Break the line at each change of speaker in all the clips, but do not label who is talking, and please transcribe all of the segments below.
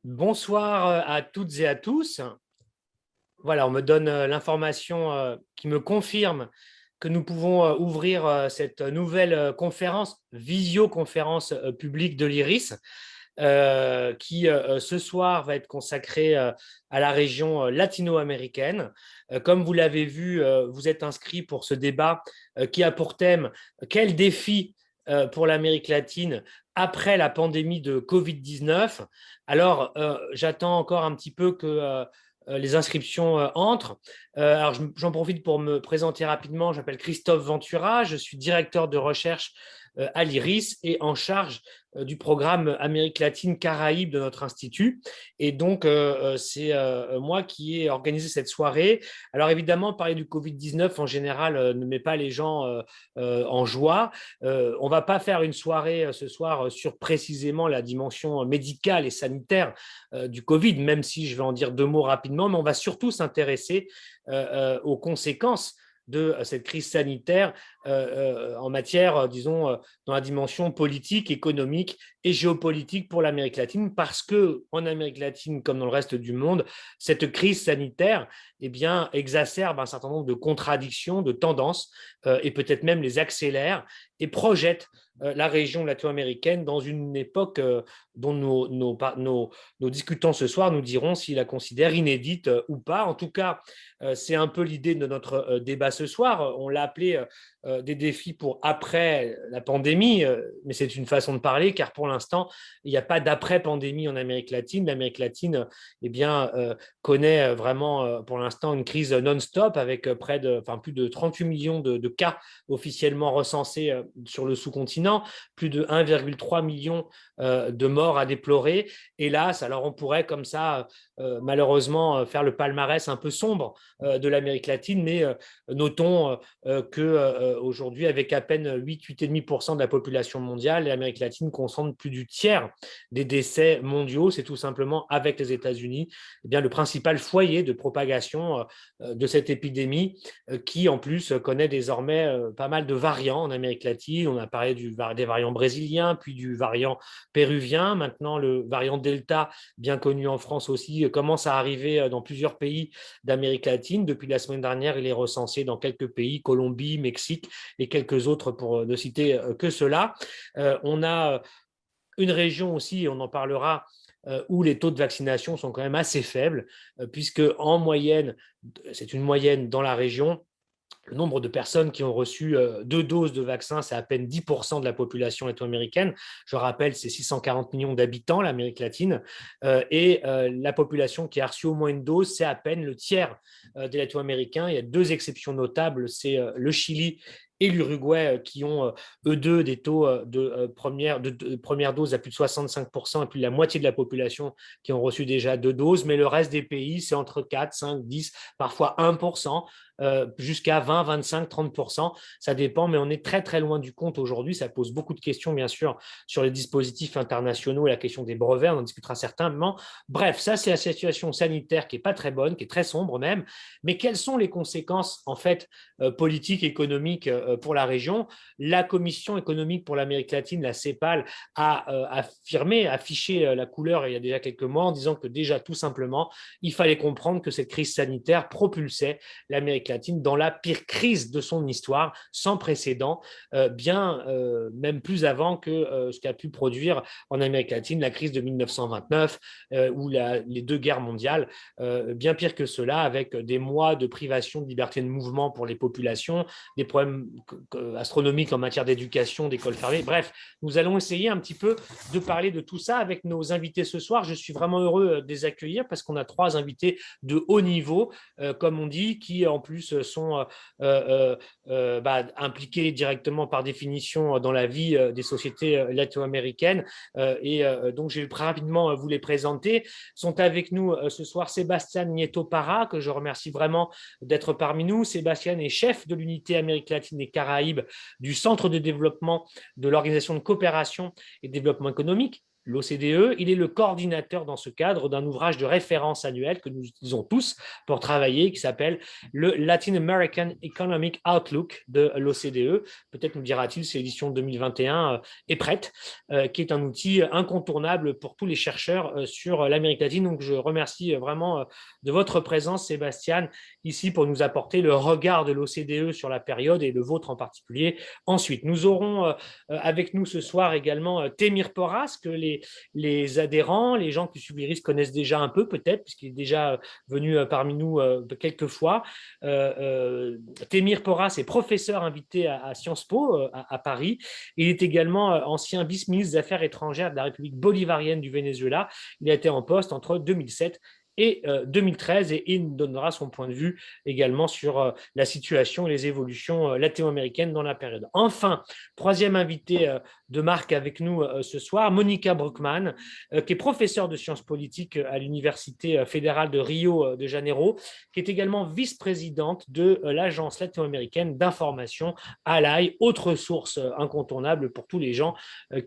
Bonsoir à toutes et à tous. Voilà, on me donne l'information qui me confirme que nous pouvons ouvrir cette nouvelle conférence, visioconférence publique de l'IRIS, qui ce soir va être consacrée à la région latino-américaine. Comme vous l'avez vu, vous êtes inscrits pour ce débat qui a pour thème quels défis pour l'Amérique latine après la pandémie de Covid-19. Alors, j'attends encore un petit peu que les inscriptions entrent. Alors, j'en profite pour me présenter rapidement. Je m'appelle Christophe Ventura, je suis directeur de recherche à l'IRIS et en charge du programme Amérique latine Caraïbes de notre institut. Et donc, c'est moi qui ai organisé cette soirée. Alors évidemment, parler du Covid-19 en général ne met pas les gens en joie. On ne va pas faire une soirée ce soir sur précisément la dimension médicale et sanitaire du Covid, même si je vais en dire deux mots rapidement, mais on va surtout s'intéresser aux conséquences de cette crise sanitaire en matière, disons, dans la dimension politique, économique et géopolitique pour l'Amérique latine, parce que en Amérique latine, comme dans le reste du monde, cette crise sanitaire eh bien, exacerbe un certain nombre de contradictions, de tendances, et peut-être même les accélère et projette la région latino-américaine dans une époque dont nos discutants ce soir nous diront s'ils la considèrent inédite ou pas. En tout cas, c'est un peu l'idée de notre débat ce soir. On l'a appelé des défis pour après la pandémie, mais c'est une façon de parler car pour l'instant, il n'y a pas d'après-pandémie en Amérique latine. L'Amérique latine eh bien, connaît vraiment pour l'instant une crise non-stop avec plus de 38 millions de cas officiellement recensés sur le sous-continent, plus de 1,3 million de morts à déplorer. Hélas, alors on pourrait comme ça malheureusement faire le palmarès un peu sombre de l'Amérique latine, mais notons qu'aujourd'hui, avec à peine 8,5% de la population mondiale, l'Amérique latine concentre plus du tiers des décès mondiaux. C'est tout simplement avec les États-Unis eh bien, le principal foyer de propagation de cette épidémie qui, en plus, connaît désormais pas mal de variants en Amérique latine. On a parlé des variants brésiliens, puis du variant péruvien. Maintenant, le variant Delta, bien connu en France aussi, commence à arriver dans plusieurs pays d'Amérique latine. Depuis la semaine dernière, il est recensé dans quelques pays, Colombie, Mexique et quelques autres pour ne citer que cela. On a une région aussi, et on en parlera, où les taux de vaccination sont quand même assez faibles, puisque en moyenne, c'est une moyenne dans la région, le nombre de personnes qui ont reçu 2 doses de vaccin, c'est à peine 10% de la population latino-américaine. Je rappelle, c'est 640 millions d'habitants, l'Amérique latine. Et la population qui a reçu au moins une dose, c'est à peine le tiers des latino-américains. Il y a deux exceptions notables, c'est le Chili et l'Uruguay qui ont, eux deux, des taux de première dose à plus de 65%, et puis la moitié de la population qui ont reçu déjà 2 doses. Mais le reste des pays, c'est entre 4, 5, 10, parfois 1%. Jusqu'à 20, 25, 30%. Ça dépend, mais on est très, très loin du compte aujourd'hui. Ça pose beaucoup de questions, bien sûr, sur les dispositifs internationaux et la question des brevets. On en discutera certainement. Bref, ça, c'est la situation sanitaire qui n'est pas très bonne, qui est très sombre même. Mais quelles sont les conséquences, en fait, politiques, économiques pour la région? La Commission économique pour l'Amérique latine, la CEPAL, a affiché la couleur il y a déjà quelques mois en disant que déjà, tout simplement, il fallait comprendre que cette crise sanitaire propulsait l'Amérique latine dans la pire crise de son histoire, sans précédent, même plus avant que ce qu'a pu produire en Amérique latine la crise de 1929 ou les deux guerres mondiales, bien pire que cela, avec des mois de privation de liberté de mouvement pour les populations, des problèmes astronomiques en matière d'éducation, d'écoles fermées. Bref, nous allons essayer un petit peu de parler de tout ça avec nos invités ce soir. Je suis vraiment heureux de les accueillir parce qu'on a trois invités de haut niveau, comme on dit, qui en plus sont impliqués directement par définition dans la vie des sociétés latino-américaines. Donc, je vais très rapidement vous les présenter. Sont avec nous ce soir Sébastien Nieto-Parra, que je remercie vraiment d'être parmi nous. Sébastien est chef de l'unité Amérique latine et Caraïbes du Centre de développement de l'Organisation de coopération et développement économique, l'OCDE. Il est le coordinateur dans ce cadre d'un ouvrage de référence annuel que nous utilisons tous pour travailler, qui s'appelle le Latin American Economic Outlook de l'OCDE. Peut-être nous dira-t-il si l'édition 2021 est prête, qui est un outil incontournable pour tous les chercheurs sur l'Amérique latine. Donc, je remercie vraiment de votre présence, Sébastien, ici pour nous apporter le regard de l'OCDE sur la période et le vôtre en particulier. Ensuite, nous aurons avec nous ce soir également Témir Porras, que les adhérents, les gens qui suivent l'IRIS connaissent déjà un peu peut-être, puisqu'il est déjà venu parmi nous quelques fois. Témir Porras est professeur invité à Sciences Po à Paris. Il est également ancien vice-ministre des Affaires étrangères de la République bolivarienne du Venezuela. Il a été en poste entre 2007 et 2013, et il nous donnera son point de vue également sur la situation et les évolutions latino-américaines dans la période. Enfin, troisième invité de marque avec nous ce soir, Monica Bruckmann, qui est professeure de sciences politiques à l'Université fédérale de Rio de Janeiro, qui est également vice-présidente de l'Agence latino-américaine d'information ALAI, autre source incontournable pour tous les gens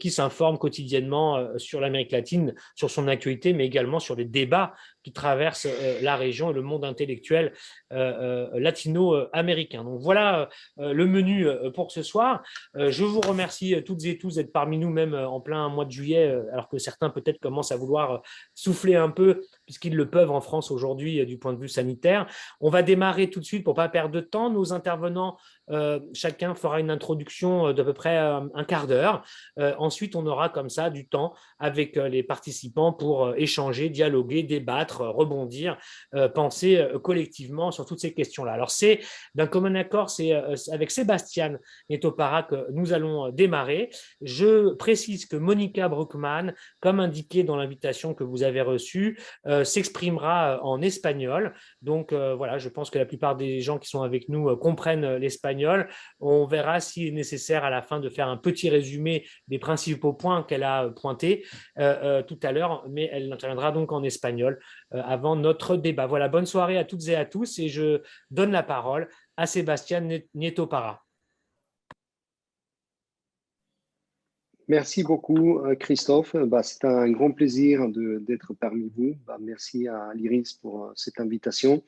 qui s'informent quotidiennement sur l'Amérique latine, sur son actualité, mais également sur les débats qui traversent la région et le monde intellectuel latino-américain. Donc voilà le menu pour ce soir. Je vous remercie toutes et tous d'être parmi nous, même en plein mois de juillet, alors que certains peut-être commencent à vouloir souffler un peu, puisqu'ils le peuvent en France aujourd'hui du point de vue sanitaire. On va démarrer tout de suite pour ne pas perdre de temps. Nos intervenants, chacun fera une introduction d'à peu près un quart d'heure. Ensuite, on aura comme ça du temps avec les participants pour échanger, dialoguer, débattre, rebondir, penser collectivement sur toutes ces questions-là. Alors, c'est d'un commun accord, c'est avec Sébastien Netopara que nous allons démarrer. Je précise que Monica Bruckmann, comme indiqué dans l'invitation que vous avez reçue, s'exprimera en espagnol. Donc, voilà, je pense que la plupart des gens qui sont avec nous comprennent l'espagnol. On verra s'il est nécessaire à la fin de faire un petit résumé des principaux points qu'elle a pointés tout à l'heure, mais elle interviendra donc en espagnol avant notre débat. Voilà, bonne soirée à toutes et à tous, et je donne la parole à Sébastien Netopara.
Merci beaucoup, Christophe. C'est un grand plaisir d'être parmi vous. Merci à l'IRIS pour cette invitation.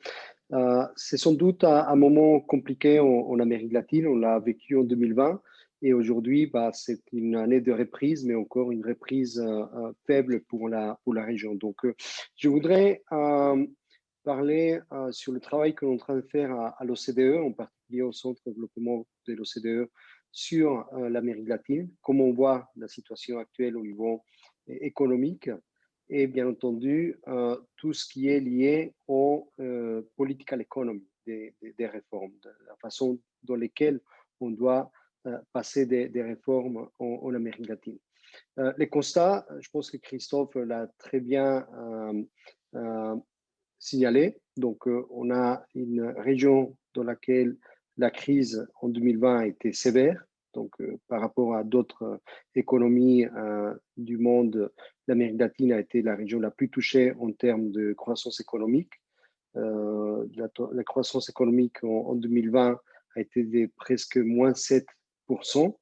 C'est sans doute un moment compliqué en Amérique latine. On l'a vécu en 2020 et aujourd'hui, c'est une année de reprise, mais encore une reprise faible pour la région. Donc, je voudrais parler sur le travail que l'on est en train de faire à l'OCDE, en particulier au Centre de développement de l'OCDE, sur l'Amérique latine, comment on voit la situation actuelle au niveau économique et bien entendu tout ce qui est lié aux political economy, des réformes, de la façon dans laquelle on doit passer des réformes en Amérique latine. Les constats, je pense que Christophe l'a très bien signalé. Donc, on a une région dans laquelle la crise en 2020 a été sévère. Donc, par rapport à d'autres économies du monde, l'Amérique latine a été la région la plus touchée en termes de croissance économique. La croissance économique en 2020 a été de presque moins 7%.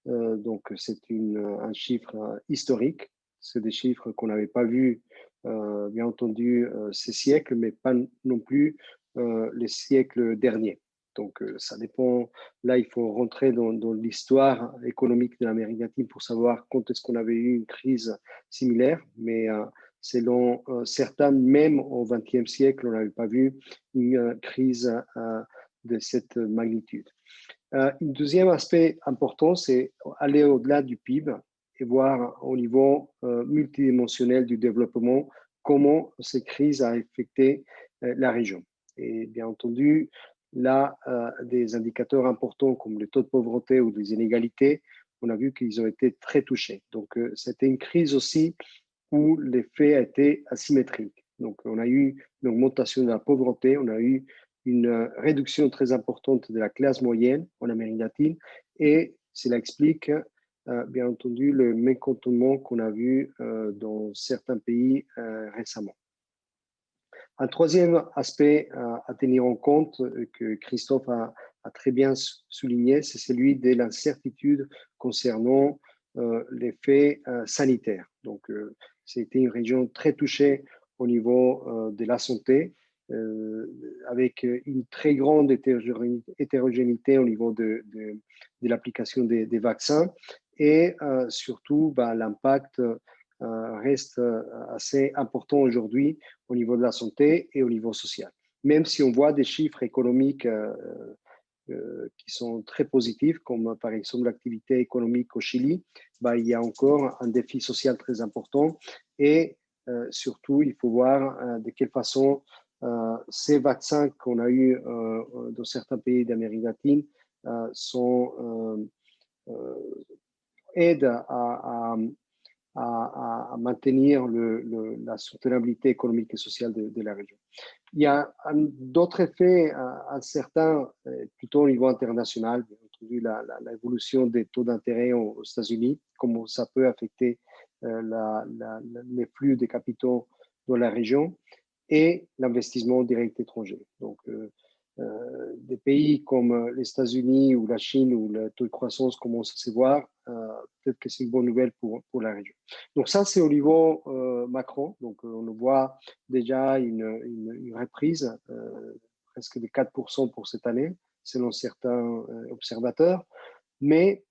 Donc, c'est un chiffre historique. C'est des chiffres qu'on n'avait pas vus, bien entendu, ces siècles, mais pas non plus les siècles derniers. Donc, ça dépend. Là, il faut rentrer dans l'histoire économique de l'Amérique latine pour savoir quand est-ce qu'on avait eu une crise similaire. Mais selon certains, même au XXe siècle, on n'avait pas vu une crise de cette magnitude. Un deuxième aspect important, c'est aller au-delà du PIB et voir au niveau multidimensionnel du développement comment cette crise a affecté la région. Et bien entendu, là, des indicateurs importants comme le taux de pauvreté ou des inégalités, on a vu qu'ils ont été très touchés. Donc, c'était une crise aussi où l'effet a été asymétrique. Donc, on a eu une augmentation de la pauvreté, on a eu une réduction très importante de la classe moyenne en Amérique latine et cela explique bien entendu le mécontentement qu'on a vu dans certains pays récemment. Un troisième aspect à tenir en compte que Christophe a très bien souligné, c'est celui de l'incertitude concernant l'effet sanitaire. Donc, c'était une région très touchée au niveau de la santé, avec une très grande hétérogénéité au niveau de l'application des vaccins et surtout l'impact reste assez important aujourd'hui au niveau de la santé et au niveau social. Même si on voit des chiffres économiques qui sont très positifs, comme par exemple l'activité économique au Chili, il y a encore un défi social très important et surtout, il faut voir de quelle façon ces vaccins qu'on a eus dans certains pays d'Amérique latine aident à maintenir la soutenabilité économique et sociale de la région. Il y a d'autres effets incertains, plutôt au niveau international, bien entendu, l'évolution des taux d'intérêt aux États-Unis, comment ça peut affecter les flux des capitaux dans la région et l'investissement direct étranger. Donc, des pays comme les États-Unis ou la Chine où le taux de croissance commence à se voir, peut-être que c'est une bonne nouvelle pour la région. Donc ça, c'est au niveau macro. Donc on voit déjà une reprise presque de 4% pour cette année, selon certains observateurs. Mais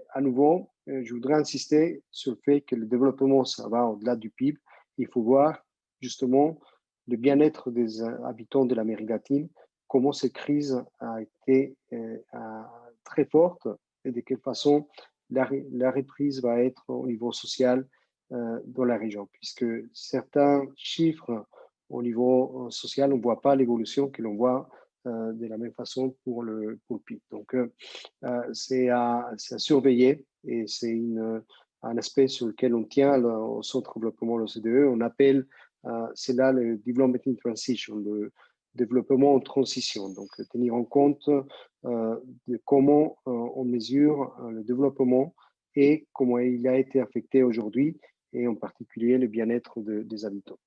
à nouveau, je voudrais insister sur le fait que le développement, ça va au-delà du PIB. Il faut voir justement le bien-être des habitants de l'Amérique latine, comment cette crise a été très forte et de quelle façon la reprise va être au niveau social dans la région, puisque certains chiffres au niveau social, on ne voit pas l'évolution que l'on voit de la même façon pour le PIB. Donc, c'est à surveiller et c'est un aspect sur lequel on tient au Centre de développement de l'OCDE. On appelle cela le Development in Transition, le développement en transition. Donc, tenir en compte de comment on mesure le développement et comment il a été affecté aujourd'hui, et en particulier le bien-être des habitants.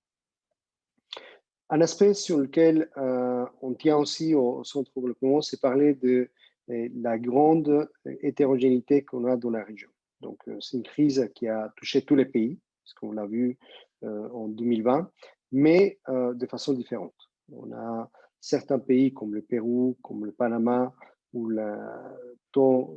Un aspect sur lequel on tient aussi au Centre de développement, c'est parler de la grande hétérogénéité qu'on a dans la région. Donc, c'est une crise qui a touché tous les pays, ce qu'on l'a vu en 2020, mais de façon différente. On a certains pays comme le Pérou, comme le Panama, où le taux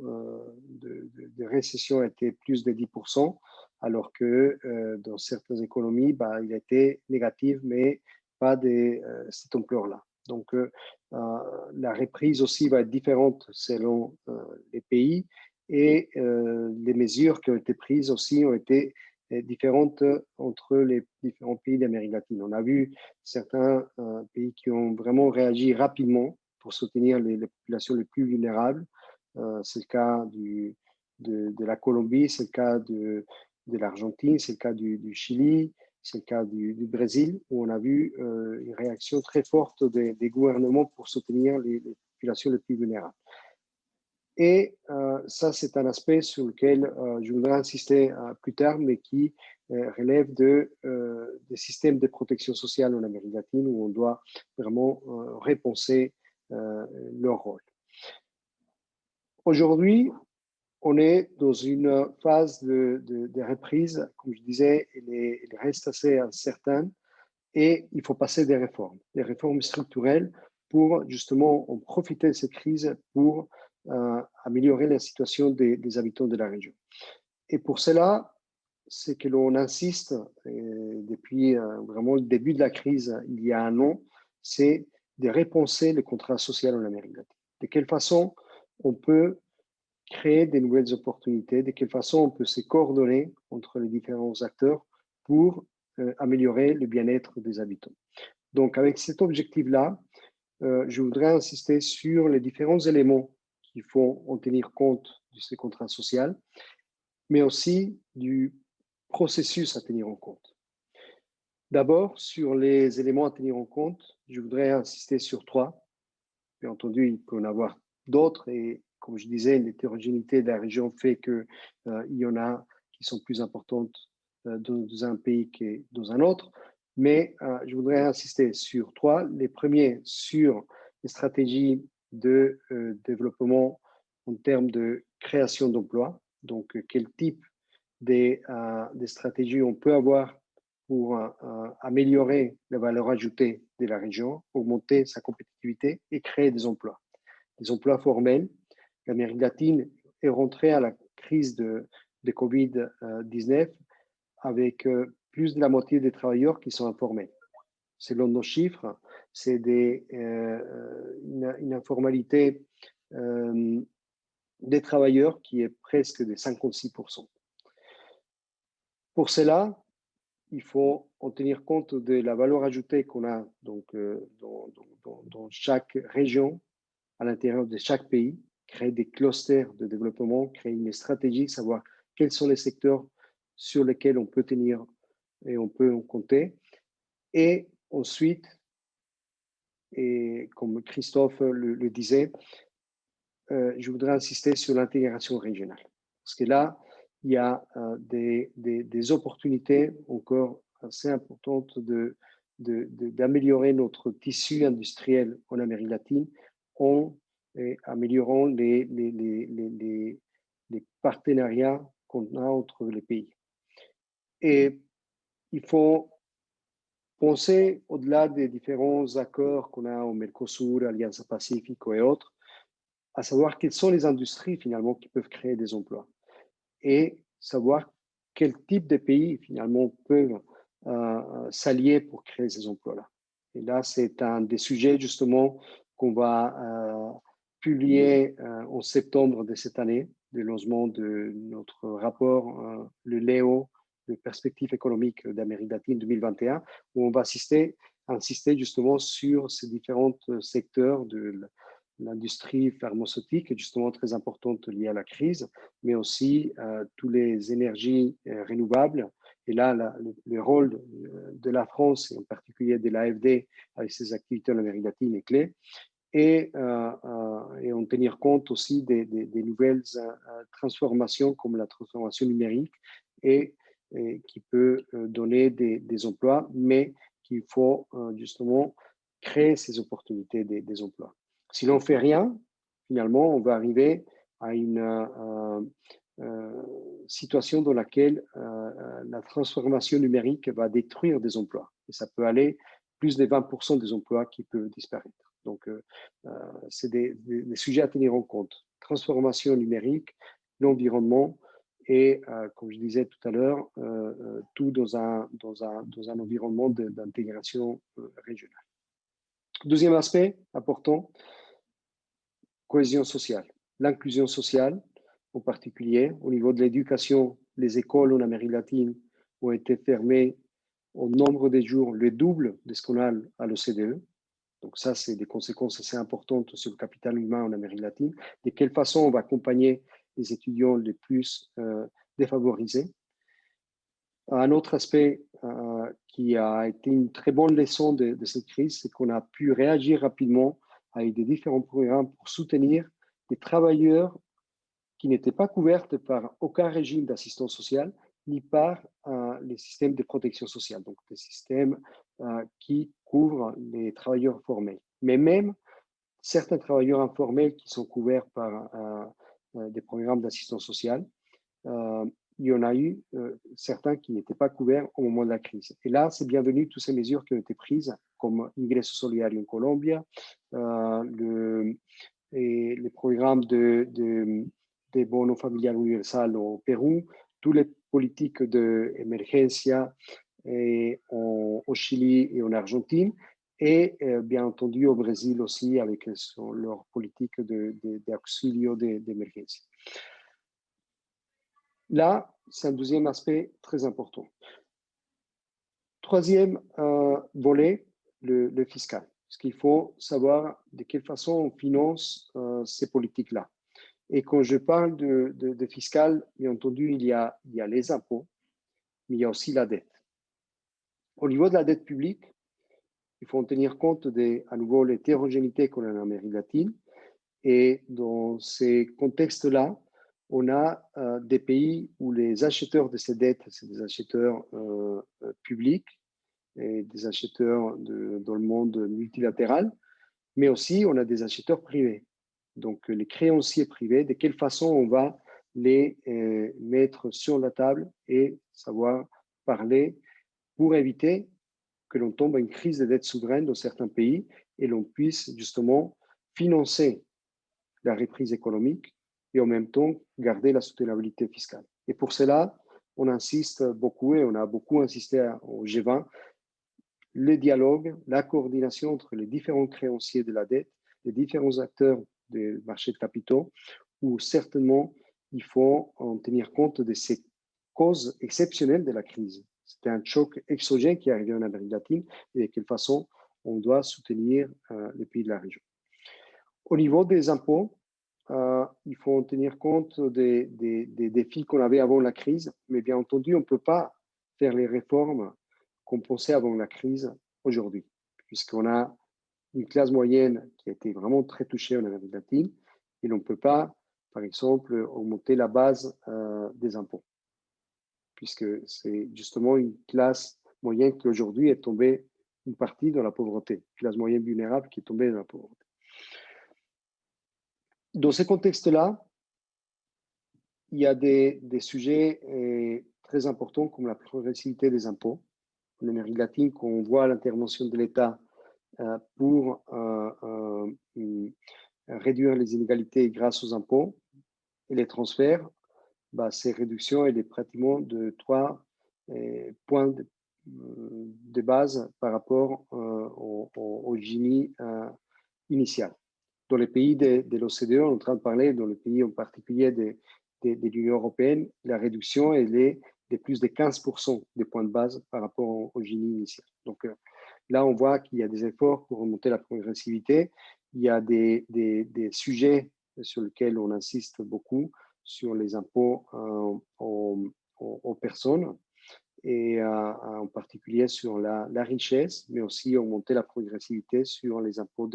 de récession était plus de 10%, alors que dans certaines économies, il était négatif, mais pas de cette ampleur-là. Donc, la reprise aussi va être différente selon les pays et les mesures qui ont été prises aussi ont été différentes entre les différents pays d'Amérique latine. On a vu certains pays qui ont vraiment réagi rapidement pour soutenir les populations les plus vulnérables. C'est le cas de la Colombie, c'est le cas de l'Argentine, c'est le cas du Chili, c'est le cas du Brésil, où on a vu une réaction très forte des gouvernements pour soutenir les populations les plus vulnérables. Et ça, c'est un aspect sur lequel je voudrais insister plus tard, mais qui relève des systèmes de protection sociale en Amérique latine, où on doit vraiment repenser leur rôle. Aujourd'hui, on est dans une phase de reprise, comme je disais, elle reste assez incertaine et il faut passer des réformes structurelles pour justement en profiter de cette crise pour améliorer la situation des habitants de la région. Et pour cela, ce que l'on insiste depuis vraiment le début de la crise, il y a un an, c'est de repenser le contrat social en Amérique latine. De quelle façon on peut créer des nouvelles opportunités, de quelle façon on peut se coordonner entre les différents acteurs pour améliorer le bien-être des habitants. Donc, avec cet objectif-là, je voudrais insister sur les différents éléments qu'il faut en tenir compte de ces contrats sociaux, mais aussi du processus à tenir en compte. D'abord, sur les éléments à tenir en compte, je voudrais insister sur 3. Bien entendu, il peut en avoir d'autres et comme je disais, l'hétérogénéité de la région fait qu'il y en a qui sont plus importantes dans un pays que dans un autre. Mais je voudrais insister sur 3. Les premiers, sur les stratégies de développement en termes de création d'emplois. Donc, quel type des stratégies qu'on peut avoir pour améliorer la valeur ajoutée de la région, augmenter sa compétitivité et créer des emplois formels. L'Amérique latine est rentrée à la crise de Covid-19 avec plus de la moitié des travailleurs qui sont informels. Selon nos chiffres, c'est une informalité des travailleurs qui est presque de 56%. Pour cela, il faut en tenir compte de la valeur ajoutée qu'on a donc, dans chaque région, à l'intérieur de chaque pays, créer des clusters de développement, créer une stratégie, savoir quels sont les secteurs sur lesquels on peut tenir et on peut en compter. Et ensuite, et comme Christophe le disait, je voudrais insister sur l'intégration régionale. Parce que là, il y a des opportunités encore assez importantes d'améliorer notre tissu industriel en Amérique latine en améliorant les partenariats qu'on a entre les pays. Et il faut penser au-delà des différents accords qu'on a au Mercosur, Alliance Pacifique et autres, à savoir quelles sont les industries finalement qui peuvent créer des emplois et savoir quel type de pays finalement peuvent s'allier pour créer ces emplois-là. Et là, c'est un des sujets justement qu'on va publier en septembre de cette année, le lancement de notre rapport, le LEO, de perspectives économiques d'Amérique latine 2021, où on va insister justement sur ces différents secteurs de l'industrie pharmaceutique, justement très importante liée à la crise, mais aussi toutes les énergies renouvelables. Et là, le rôle de la France, et en particulier de l'AFD, avec ses activités en Amérique latine, est clé. Et en tenir compte aussi des nouvelles transformations comme la transformation numérique et qui peut donner des emplois, mais qu'il faut justement créer ces opportunités des emplois. Si l'on ne fait rien, finalement, on va arriver à une situation dans laquelle la transformation numérique va détruire des emplois. Et ça peut aller plus de 20% des emplois qui peuvent disparaître. Donc, c'est des sujets à tenir en compte. Transformation numérique, l'environnement et, comme je disais tout à l'heure, tout dans un environnement d'intégration régionale. Deuxième aspect important, cohésion sociale. L'inclusion sociale, en particulier, au niveau de l'éducation, les écoles en Amérique latine ont été fermées au nombre de jours le double de ce qu'on a à l'OCDE. Donc ça, c'est des conséquences assez importantes sur le capital humain en Amérique latine. De quelle façon on va accompagner les étudiants les plus défavorisés. Un autre aspect qui a été une très bonne leçon de cette crise, c'est qu'on a pu réagir rapidement avec des différents programmes pour soutenir des travailleurs qui n'étaient pas couverts par aucun régime d'assistance sociale, ni par les systèmes de protection sociale, donc des systèmes qui couvrent les travailleurs formels. Mais même certains travailleurs informels qui sont couverts par des programmes d'assistance sociale, il y en a eu certains qui n'étaient pas couverts au moment de la crise. Et là, c'est bienvenu toutes ces mesures qui ont été prises, comme Ingresso Solidario en Colombie, et les programmes de bono familial universal au Pérou, toutes les politiques d'emergencia au Chili et en Argentine, et bien entendu au Brésil aussi avec leur politique d'auxilio d'emergencia. Là, c'est un deuxième aspect très important. Troisième volet, le fiscal. Parce qu'il faut savoir de quelle façon on finance ces politiques-là. Et quand je parle de fiscal, bien entendu, il y a les impôts, mais il y a aussi la dette. Au niveau de la dette publique, il faut en tenir compte à nouveau l'hétérogénéité qu'on a en Amérique latine. Et dans ces contextes-là, on a des pays où les acheteurs de ces dettes, c'est des acheteurs publics et des acheteurs dans le monde multilatéral, mais aussi on a des acheteurs privés. Donc les créanciers privés, de quelle façon on va les mettre sur la table et savoir parler pour éviter que l'on tombe à une crise de dette souveraine dans certains pays et l'on puisse justement financer la reprise économique et en même temps garder la soutenabilité fiscale. Et pour cela, on insiste beaucoup et on a beaucoup insisté au G20, le dialogue, la coordination entre les différents créanciers de la dette, les différents acteurs des marchés de capitaux, où certainement il faut en tenir compte de ces causes exceptionnelles de la crise. C'était un choc exogène qui est arrivé en Amérique latine et de quelle façon on doit soutenir les pays de la région. Au niveau des impôts, il faut tenir compte des défis qu'on avait avant la crise, mais bien entendu, on ne peut pas faire les réformes qu'on pensait avant la crise aujourd'hui, puisqu'on a une classe moyenne qui a été vraiment très touchée en Amérique latine et l'on ne peut pas, par exemple, augmenter la base des impôts, puisque c'est justement une classe moyenne qui aujourd'hui est tombée une partie dans la pauvreté, une classe moyenne vulnérable qui est tombée dans la pauvreté. Dans ce contexte-là, il y a des sujets très importants comme la progressivité des impôts. En Amérique latine, quand on voit l'intervention de l'État pour réduire les inégalités grâce aux impôts et les transferts, ces réductions, elle est pratiquement de 3 points de base par rapport au Gini initial. Dans les pays de l'OCDE, on est en train de parler, dans les pays en particulier de l'Union européenne, la réduction elle est de plus de 15% des points de base par rapport au Gini initial. Donc là, on voit qu'il y a des efforts pour remonter la progressivité. Il y a des sujets sur lesquels on insiste beaucoup, sur les impôts aux personnes et en particulier sur la richesse, mais aussi augmenter la progressivité sur les impôts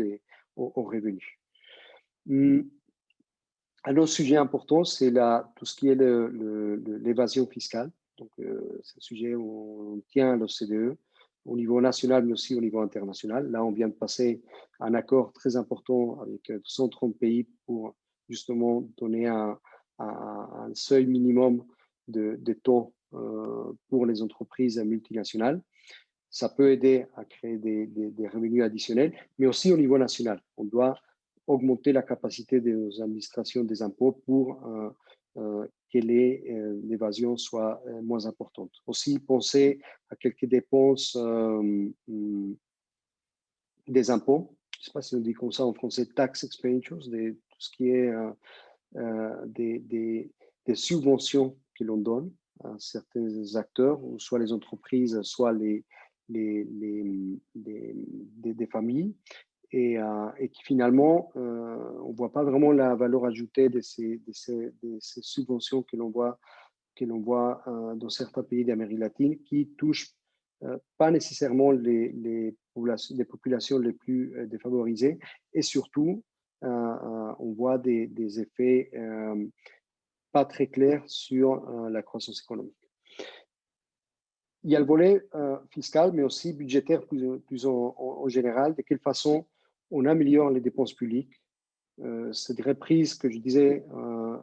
aux revenus. Un autre sujet important, c'est tout ce qui est l'évasion fiscale. Donc, c'est un sujet où on tient à l'OCDE au niveau national, mais aussi au niveau international. Là, on vient de passer un accord très important avec 130 pays pour justement donner un seuil minimum de taux pour les entreprises multinationales. Ça peut aider à créer des revenus additionnels, mais aussi au niveau national. On doit augmenter la capacité de nos administrations des impôts pour que l'évasion soit moins importante. Aussi, penser à quelques dépenses des impôts. Je ne sais pas si on dit comme ça en français, tax expenditures, tout ce qui est des subventions que l'on donne à certains acteurs, soit les entreprises, soit des familles, et qui finalement, on ne voit pas vraiment la valeur ajoutée de ces subventions que l'on voit dans certains pays d'Amérique latine qui touchent pas nécessairement les populations les plus défavorisées et surtout, on voit des effets pas très clairs sur la croissance économique. Il y a le volet fiscal, mais aussi budgétaire plus en général. De quelle façon on améliore les dépenses publiques. C'est des reprises que je disais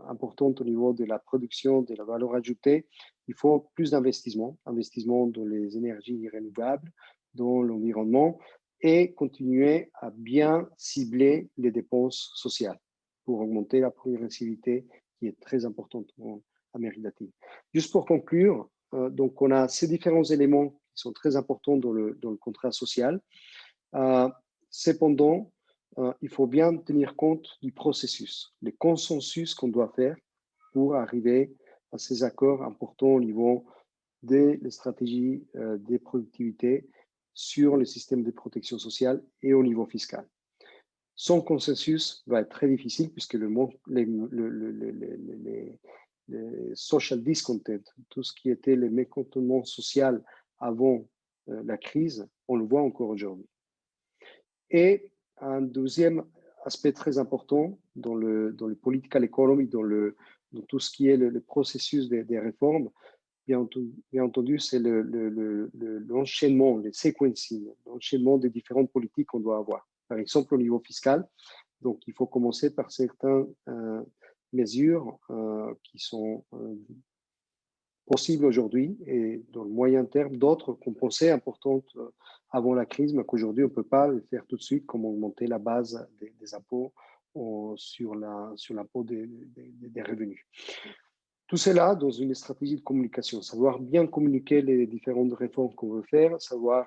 importantes au niveau de la production, de la valeur ajoutée. Il faut plus d'investissement, investissement dans les énergies renouvelables, dans l'environnement et continuer à bien cibler les dépenses sociales pour augmenter la progressivité qui est très importante en Amérique latine. Juste pour conclure, donc on a ces différents éléments qui sont très importants dans le contrat social. Cependant, il faut bien tenir compte du processus, les consensus qu'on doit faire pour arriver à ces accords importants au niveau des stratégies des productivités sur le système de protection sociale et au niveau fiscal. Sans consensus va être très difficile puisque le social discontent, tout ce qui était le mécontentement social avant la crise, on le voit encore aujourd'hui. Et un deuxième aspect très important dans le political economy, dans tout ce qui est le processus des réformes, bien entendu, c'est l'enchaînement, le sequencing, l'enchaînement des différentes politiques qu'on doit avoir. Par exemple, au niveau fiscal, donc il faut commencer par certains mesures qui sont possibles aujourd'hui et dans le moyen terme, d'autres qu'on pensait importantes avant la crise, mais qu'aujourd'hui on ne peut pas le faire tout de suite, comme augmenter la base des impôts sur l'impôt des revenus. Tout cela dans une stratégie de communication, savoir bien communiquer les différentes réformes qu'on veut faire, savoir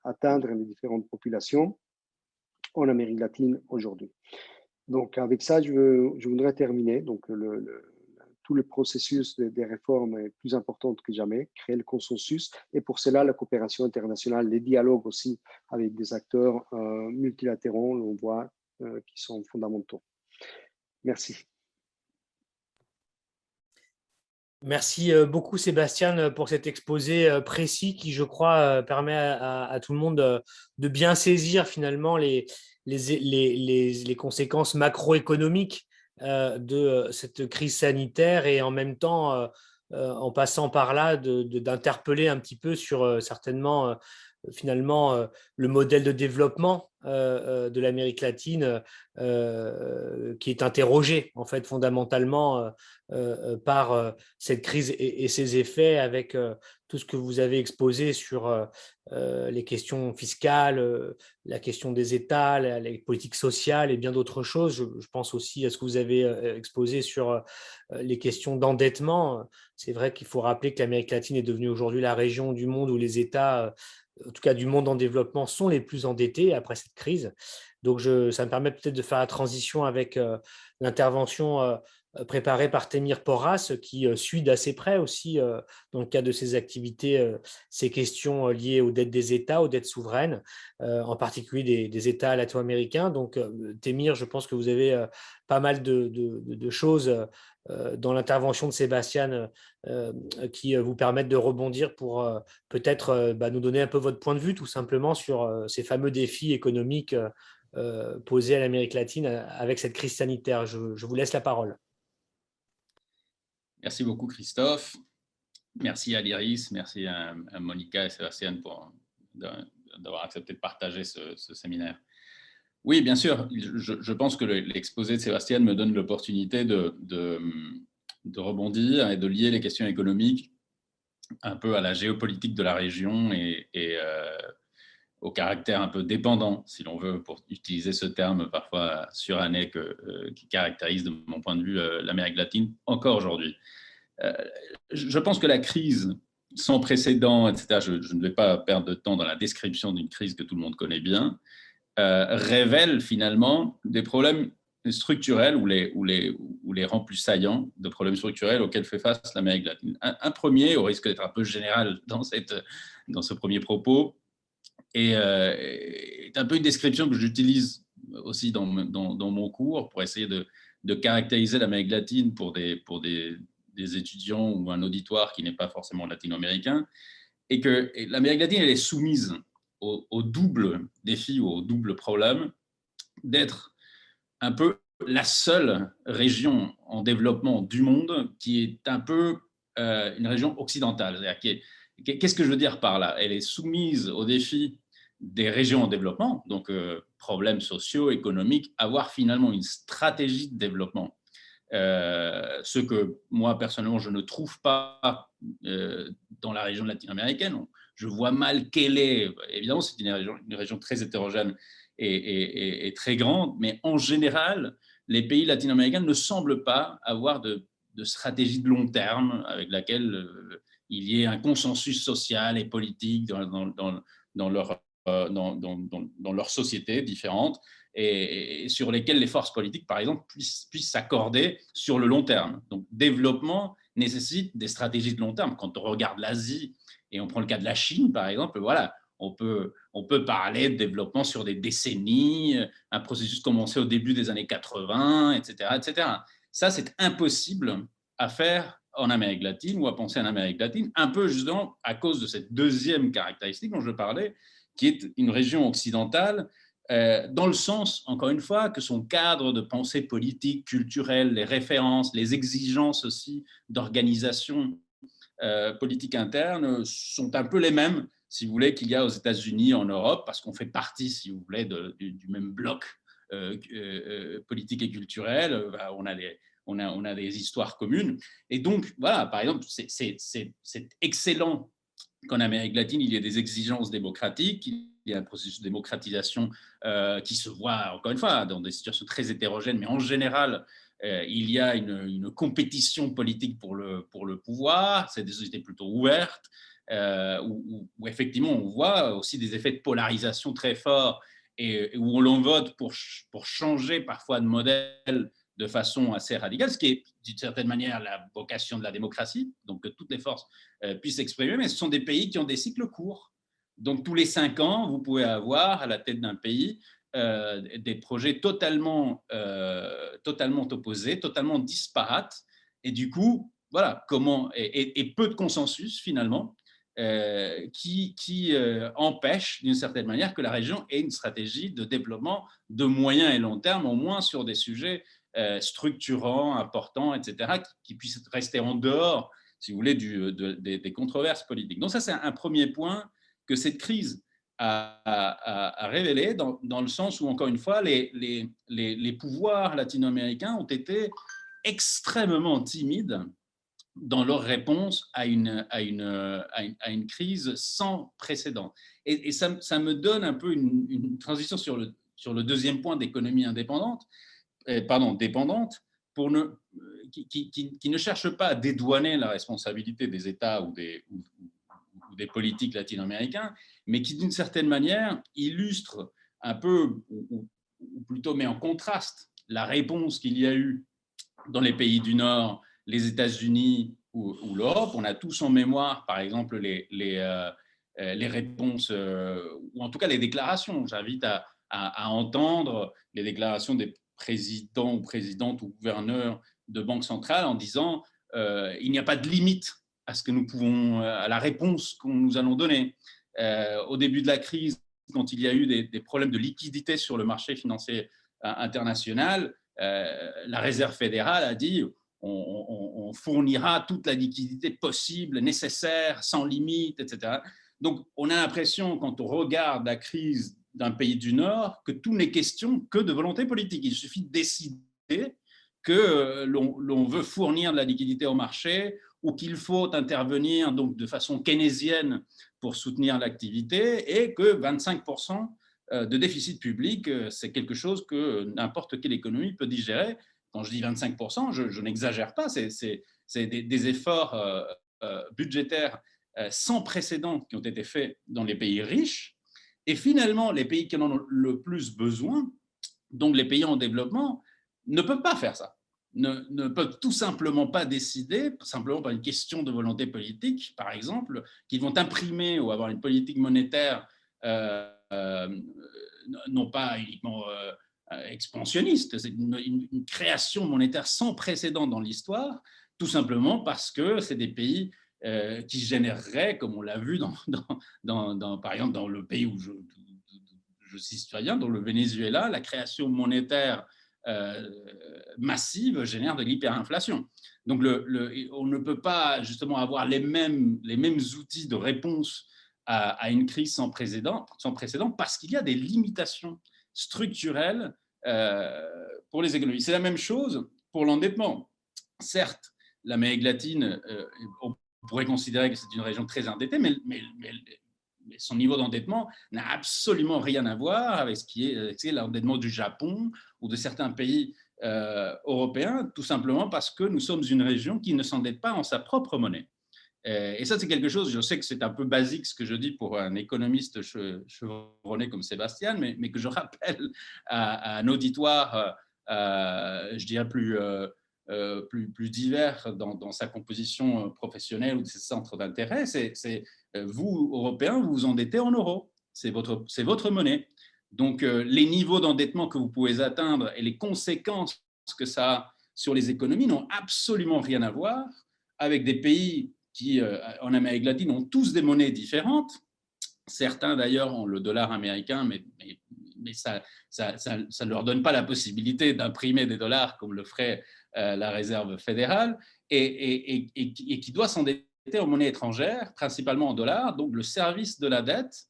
atteindre les différentes populations en Amérique latine aujourd'hui. Donc avec ça, je voudrais terminer. Donc tout le processus des réformes est plus important que jamais, créer le consensus, et pour cela, la coopération internationale, les dialogues aussi avec des acteurs multilatéraux, on voit, qui sont fondamentaux. Merci.
Merci beaucoup Sébastien pour cet exposé précis qui, je crois, permet à tout le monde de bien saisir finalement les conséquences macroéconomiques de cette crise sanitaire et en même temps, en passant par là, d'interpeller un petit peu sur certainement finalement le modèle de développement de l'Amérique latine qui est interrogé en fait fondamentalement par cette crise et ses effets avec tout ce que vous avez exposé sur les questions fiscales, la question des États, les politiques sociales et bien d'autres choses. Je pense aussi à ce que vous avez exposé sur les questions d'endettement. C'est vrai qu'il faut rappeler que l'Amérique latine est devenue aujourd'hui la région du monde où les États en tout cas du monde en développement, sont les plus endettés après cette crise. Donc, ça me permet peut-être de faire la transition avec l'intervention préparée par Témir Porras, qui suit d'assez près aussi, dans le cadre de ses activités, ces questions liées aux dettes des États, aux dettes souveraines, en particulier des États latino-américains. Donc, Témir, je pense que vous avez pas mal de choses dans l'intervention de Sébastien qui vous permettent de rebondir pour peut-être nous donner un peu votre point de vue tout simplement sur ces fameux défis économiques posés à l'Amérique latine avec cette crise sanitaire. Je vous laisse la parole.
Merci beaucoup Christophe. Merci à l'IRIS, merci à Monica et Sébastien d'avoir accepté de partager ce séminaire. Oui, bien sûr, je pense que l'exposé de Sébastien me donne l'opportunité de rebondir et de lier les questions économiques un peu à la géopolitique de la région et au caractère un peu dépendant, si l'on veut, pour utiliser ce terme parfois suranné qui caractérise, de mon point de vue, l'Amérique latine encore aujourd'hui. Je pense que la crise sans précédent, etc., je ne vais pas perdre de temps dans la description d'une crise que tout le monde connaît bien, révèle finalement des problèmes structurels ou les rend plus saillants de problèmes structurels auxquels fait face l'Amérique latine. Un premier, au risque d'être un peu général dans ce premier propos, est un peu une description que j'utilise aussi dans mon cours pour essayer de caractériser l'Amérique latine pour des étudiants ou un auditoire qui n'est pas forcément latino-américain, et que l'Amérique latine, elle est soumise au double défi ou au double problème d'être un peu la seule région en développement du monde qui est un peu une région occidentale. Qu'est-ce que je veux dire par là? Elle est soumise au défi des régions en développement, donc problèmes sociaux, économiques, avoir finalement une stratégie de développement. Ce que moi, personnellement, je ne trouve pas dans la région latino-américaine. Je vois mal quelle est, évidemment, c'est une région très hétérogène et très grande, mais en général, les pays latino-américains ne semblent pas avoir de stratégie de long terme avec laquelle il y ait un consensus social et politique dans leur société différente et sur lesquelles les forces politiques, par exemple, puissent s'accorder sur le long terme. Donc, développement nécessite des stratégies de long terme. Quand on regarde l'Asie et on prend le cas de la Chine, par exemple, voilà, on peut parler de développement sur des décennies, un processus commencé au début des années 80, etc., etc. Ça, c'est impossible à faire en Amérique latine ou à penser en Amérique latine, un peu justement à cause de cette deuxième caractéristique dont je parlais, qui est une région occidentale, dans le sens, encore une fois, que son cadre de pensée politique, culturelle, les références, les exigences aussi d'organisation politique interne sont un peu les mêmes, si vous voulez, qu'il y a aux États-Unis, en Europe, parce qu'on fait partie, si vous voulez, du même bloc politiques et culturelles, on a des histoires communes. Et donc, voilà, par exemple, c'est excellent qu'en Amérique latine, il y ait des exigences démocratiques, il y a un processus de démocratisation qui se voit, encore une fois, dans des situations très hétérogènes, mais en général, il y a une compétition politique pour le pouvoir, c'est des sociétés plutôt ouvertes, où effectivement on voit aussi des effets de polarisation très forts et où l'on vote pour changer parfois de modèle de façon assez radicale, ce qui est d'une certaine manière la vocation de la démocratie, donc que toutes les forces puissent s'exprimer, mais ce sont des pays qui ont des cycles courts. Donc tous les 5 ans, vous pouvez avoir à la tête d'un pays des projets totalement opposés, totalement disparates, et du coup, voilà, et peu de consensus finalement, qui empêche d'une certaine manière que la région ait une stratégie de développement de moyen et long terme, au moins sur des sujets structurants, importants, etc., qui puissent rester en dehors, si vous voulez, des controverses politiques. Donc ça, c'est un premier point que cette crise a révélé, dans le sens où, encore une fois, les pouvoirs latino-américains ont été extrêmement timides dans leur réponse à une crise sans précédent. Et ça me donne un peu une transition sur le deuxième point d'économie indépendante, dépendante, qui ne cherche pas à dédouaner la responsabilité des États ou des politiques latino-américains, mais qui, d'une certaine manière, illustre un peu, ou plutôt met en contraste, la réponse qu'il y a eu dans les pays du Nord, les États-Unis ou l'Europe. On a tous en mémoire, par exemple, les réponses, ou en tout cas les déclarations. J'invite à entendre les déclarations des présidents ou présidentes ou gouverneurs de banques centrales en disant il n'y a pas de limite à ce que nous pouvons, à la réponse que nous allons donner. Au début de la crise, quand il y a eu des problèmes de liquidité sur le marché financier international, la Réserve fédérale a dit on fournira toute la liquidité possible, nécessaire, sans limite, etc. Donc, on a l'impression, quand on regarde la crise d'un pays du Nord, que tout n'est question que de volonté politique. Il suffit de décider que l'on veut fournir de la liquidité au marché ou qu'il faut intervenir donc, de façon keynésienne pour soutenir l'activité et que 25% de déficit public, c'est quelque chose que n'importe quelle économie peut digérer. Quand je dis 25%, je n'exagère pas, c'est des efforts budgétaires sans précédent qui ont été faits dans les pays riches. Et finalement, les pays qui en ont le plus besoin, donc les pays en développement, ne peuvent pas faire ça. Ne peuvent tout simplement pas décider, simplement par une question de volonté politique, par exemple, qu'ils vont imprimer ou avoir une politique monétaire non pas uniquement expansionniste, c'est une création monétaire sans précédent dans l'histoire, tout simplement parce que c'est des pays qui généreraient, comme on l'a vu par exemple dans le pays où je suis citoyen, dans le Venezuela, la création monétaire massive génère de l'hyperinflation. Donc on ne peut pas justement avoir les mêmes outils de réponse à une crise sans précédent parce qu'il y a des limitations structurelles pour les économies. C'est la même chose pour l'endettement. Certes, l'Amérique latine, on pourrait considérer que c'est une région très endettée, mais son niveau d'endettement n'a absolument rien à voir avec ce qui est l'endettement du Japon ou de certains pays européens, tout simplement parce que nous sommes une région qui ne s'endette pas en sa propre monnaie. Et ça, c'est quelque chose, je sais que c'est un peu basique ce que je dis pour un économiste chevronné comme Sébastien, mais que je rappelle à un auditoire, je dirais, plus divers dans sa composition professionnelle ou de ses centres d'intérêt. C'est vous, Européens, vous vous endettez en euros. C'est votre monnaie. Donc, les niveaux d'endettement que vous pouvez atteindre et les conséquences que ça a sur les économies n'ont absolument rien à voir avec des pays qui, en Amérique latine, ont tous des monnaies différentes. Certains, d'ailleurs, ont le dollar américain, mais ça ne leur donne pas la possibilité d'imprimer des dollars comme le ferait la Réserve fédérale, et qui doit s'endetter en monnaie étrangère, principalement en dollars. Donc, le service de la dette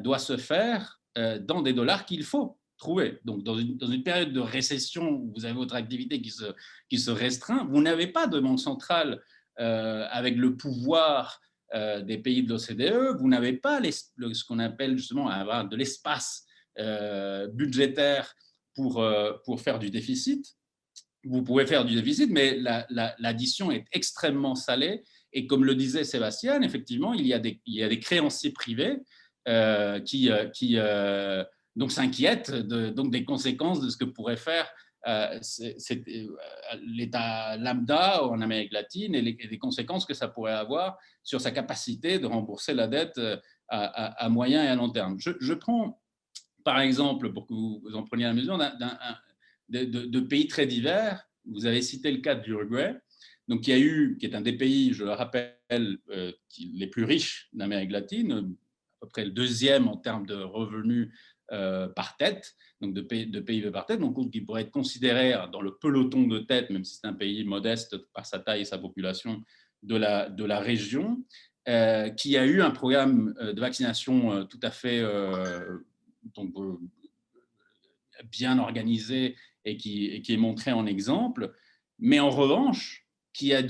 doit se faire dans des dollars qu'il faut trouver. Donc, dans une période de récession où vous avez votre activité qui se restreint, vous n'avez pas de banque centrale avec le pouvoir des pays de l'OCDE, vous n'avez pas ce qu'on appelle justement avoir de l'espace budgétaire pour faire du déficit. Vous pouvez faire du déficit, mais l'addition est extrêmement salée. Et comme le disait Sébastien, effectivement, il y a des créanciers privés qui donc s'inquiètent donc des conséquences de ce que pourrait faire l'État lambda en Amérique latine et des conséquences que ça pourrait avoir sur sa capacité de rembourser la dette à moyen et à long terme. Je prends par exemple, pour que vous en preniez la mesure, de pays très divers. Vous avez cité le cas de l'Uruguay, donc qui est un des pays, je le rappelle, les plus riches d'Amérique latine, à peu près le deuxième en termes de revenus par tête, donc de PIB par tête, donc qui pourrait être considéré dans le peloton de tête, même si c'est un pays modeste par sa taille et sa population, de la région, qui a eu un programme de vaccination tout à fait donc, bien organisé et qui est montré en exemple, mais en revanche, qui a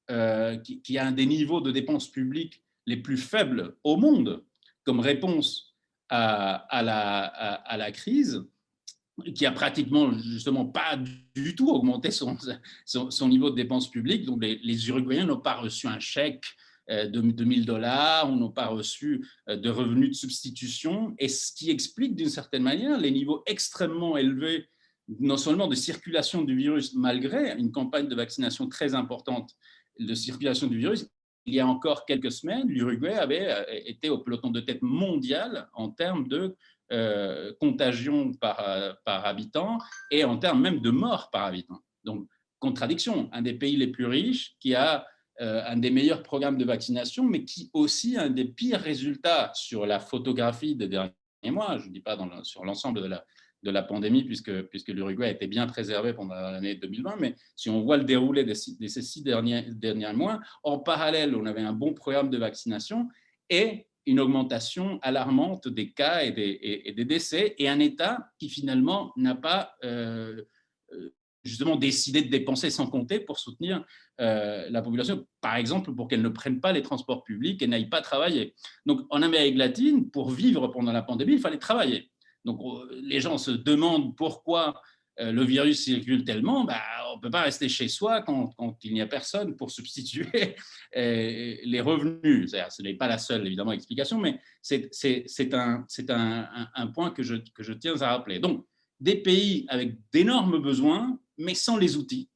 un des niveaux de dépenses publiques les plus faibles au monde comme réponse à la crise, qui a pratiquement justement pas du tout augmenté son niveau de dépenses publiques. Donc les Uruguayens n'ont pas reçu un chèque de $1 000, on n'a pas reçu de revenus de substitution, et ce qui explique d'une certaine manière les niveaux extrêmement élevés, non seulement de circulation du virus, malgré une campagne de vaccination très importante de circulation du virus. Il y a encore quelques semaines, l'Uruguay avait été au peloton de tête mondial en termes de contagion par habitant et en termes même de morts par habitant. Donc, contradiction, un des pays les plus riches qui a un des meilleurs programmes de vaccination, mais qui aussi a un des pires résultats sur la photographie des derniers mois. Je ne dis pas sur l'ensemble de la pandémie, puisque l'Uruguay a été bien préservé pendant l'année 2020, mais si on voit le déroulé de ces 6 derniers mois, en parallèle, on avait un bon programme de vaccination et une augmentation alarmante des cas et des décès, et un État qui finalement n'a pas justement décidé de dépenser sans compter pour soutenir la population, par exemple pour qu'elle ne prenne pas les transports publics et n'aille pas travailler. Donc en Amérique latine, pour vivre pendant la pandémie, il fallait travailler. Donc les gens se demandent pourquoi le virus circule tellement. On ne peut pas rester chez soi quand il n'y a personne pour substituer les revenus. Ce n'est pas la seule, évidemment, explication, mais c'est un point que je tiens à rappeler. Donc, des pays avec d'énormes besoins, mais sans les outils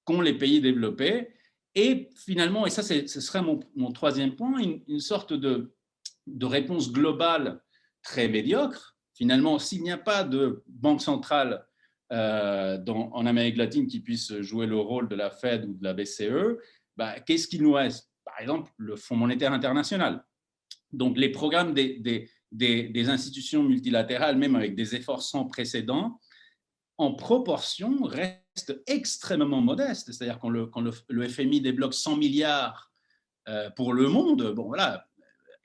qu'ont les pays développés. Et finalement, et ça, ce serait mon troisième point, une sorte de réponse globale très médiocre. Finalement, s'il n'y a pas de banque centrale en Amérique latine qui puisse jouer le rôle de la Fed ou de la BCE, qu'est-ce qu'il nous reste? Par exemple, le Fonds monétaire international. Donc, les programmes des institutions multilatérales, même avec des efforts sans précédent, en proportion, restent extrêmement modestes. C'est-à-dire quand le FMI débloque 100 milliards pour le monde, bon voilà,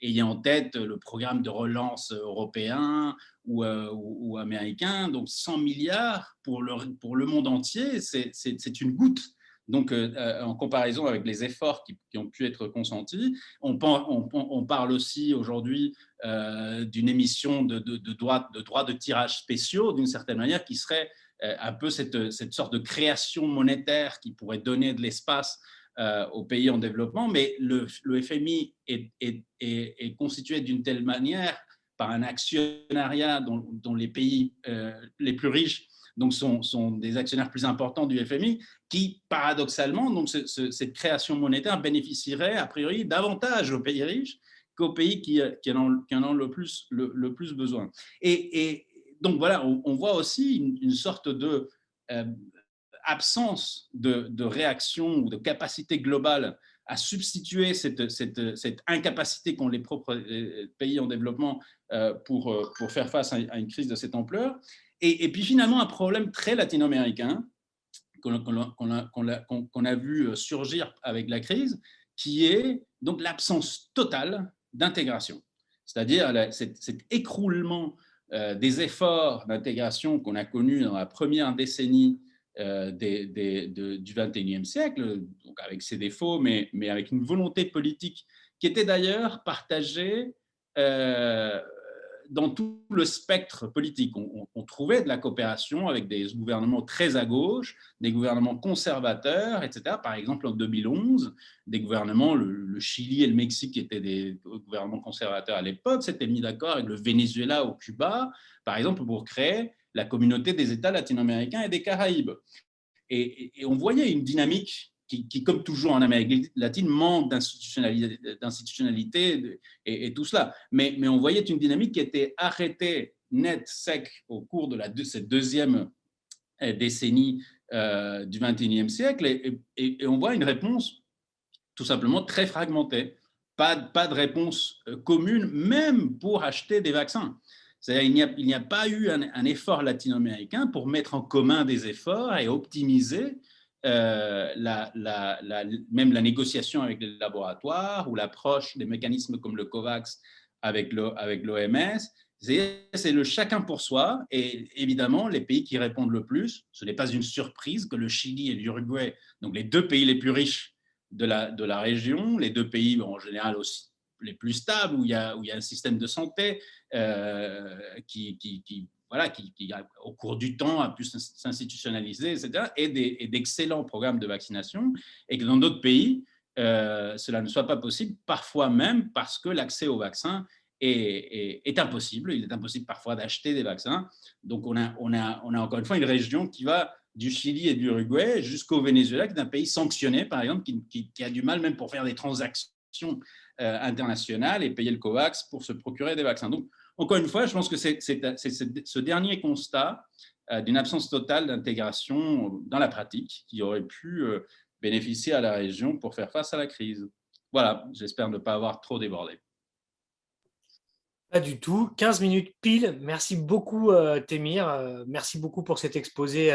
ayant en tête le programme de relance européen ou américain, donc 100 milliards pour le monde entier, c'est une goutte. Donc, en comparaison avec les efforts qui ont pu être consentis, on parle aussi aujourd'hui d'une émission de droits de tirage spéciaux, d'une certaine manière, qui serait un peu cette sorte de création monétaire qui pourrait donner de l'espace aux pays en développement, mais le FMI est constitué d'une telle manière par un actionnariat dont les pays les plus riches donc sont des actionnaires plus importants du FMI, qui paradoxalement, donc cette création monétaire bénéficierait a priori davantage aux pays riches qu'aux pays qui en ont le plus besoin. Et donc voilà, on voit aussi une sorte de absence de réaction ou de capacité globale à substituer cette incapacité qu'ont les propres pays en développement pour faire face à une crise de cette ampleur. Et puis finalement, un problème très latino-américain qu'on a vu surgir avec la crise, qui est donc l'absence totale d'intégration. C'est-à-dire cet écroulement des efforts d'intégration qu'on a connus dans la première décennie du XXIe siècle, donc avec ses défauts, mais avec une volonté politique qui était d'ailleurs partagée dans tout le spectre politique. On trouvait de la coopération avec des gouvernements très à gauche, des gouvernements conservateurs, etc. Par exemple, en 2011, des gouvernements, le Chili et le Mexique étaient des gouvernements conservateurs à l'époque, s'étaient mis d'accord avec le Venezuela ou Cuba, par exemple, pour créer la communauté des États latino-américains et des Caraïbes. Et on voyait une dynamique qui, comme toujours en Amérique latine, manque d'institutionnalité et tout cela. Mais on voyait une dynamique qui était arrêtée net, sec, au cours de cette deuxième décennie du XXIe siècle. Et on voit une réponse tout simplement très fragmentée. Pas de réponse commune, même pour acheter des vaccins. C'est-à-dire il n'y a pas eu un effort latino-américain pour mettre en commun des efforts et optimiser même la négociation avec les laboratoires ou l'approche des mécanismes comme le COVAX avec l'OMS. C'est le chacun pour soi. Et évidemment, les pays qui répondent le plus, ce n'est pas une surprise que le Chili et l'Uruguay, donc les deux pays les plus riches de la région, les deux pays en général aussi les plus stables, où il y a un système de santé qui, au cours du temps, a pu s'institutionnaliser, etc., et d'excellents programmes de vaccination, et que dans d'autres pays, cela ne soit pas possible, parfois même parce que l'accès aux vaccins est impossible. Il est impossible parfois d'acheter des vaccins. Donc, on a encore une fois une région qui va du Chili et de l'Uruguay jusqu'au Venezuela, qui est un pays sanctionné, par exemple, qui a du mal même pour faire des transactions internationales et payer le COVAX pour se procurer des vaccins. Donc, encore une fois, je pense que c'est ce dernier constat d'une absence totale d'intégration dans la pratique qui aurait pu bénéficier à la région pour faire face à la crise. Voilà, j'espère ne pas avoir trop débordé.
Pas du tout. 15 minutes pile. Merci beaucoup, Témir. Merci beaucoup pour cet exposé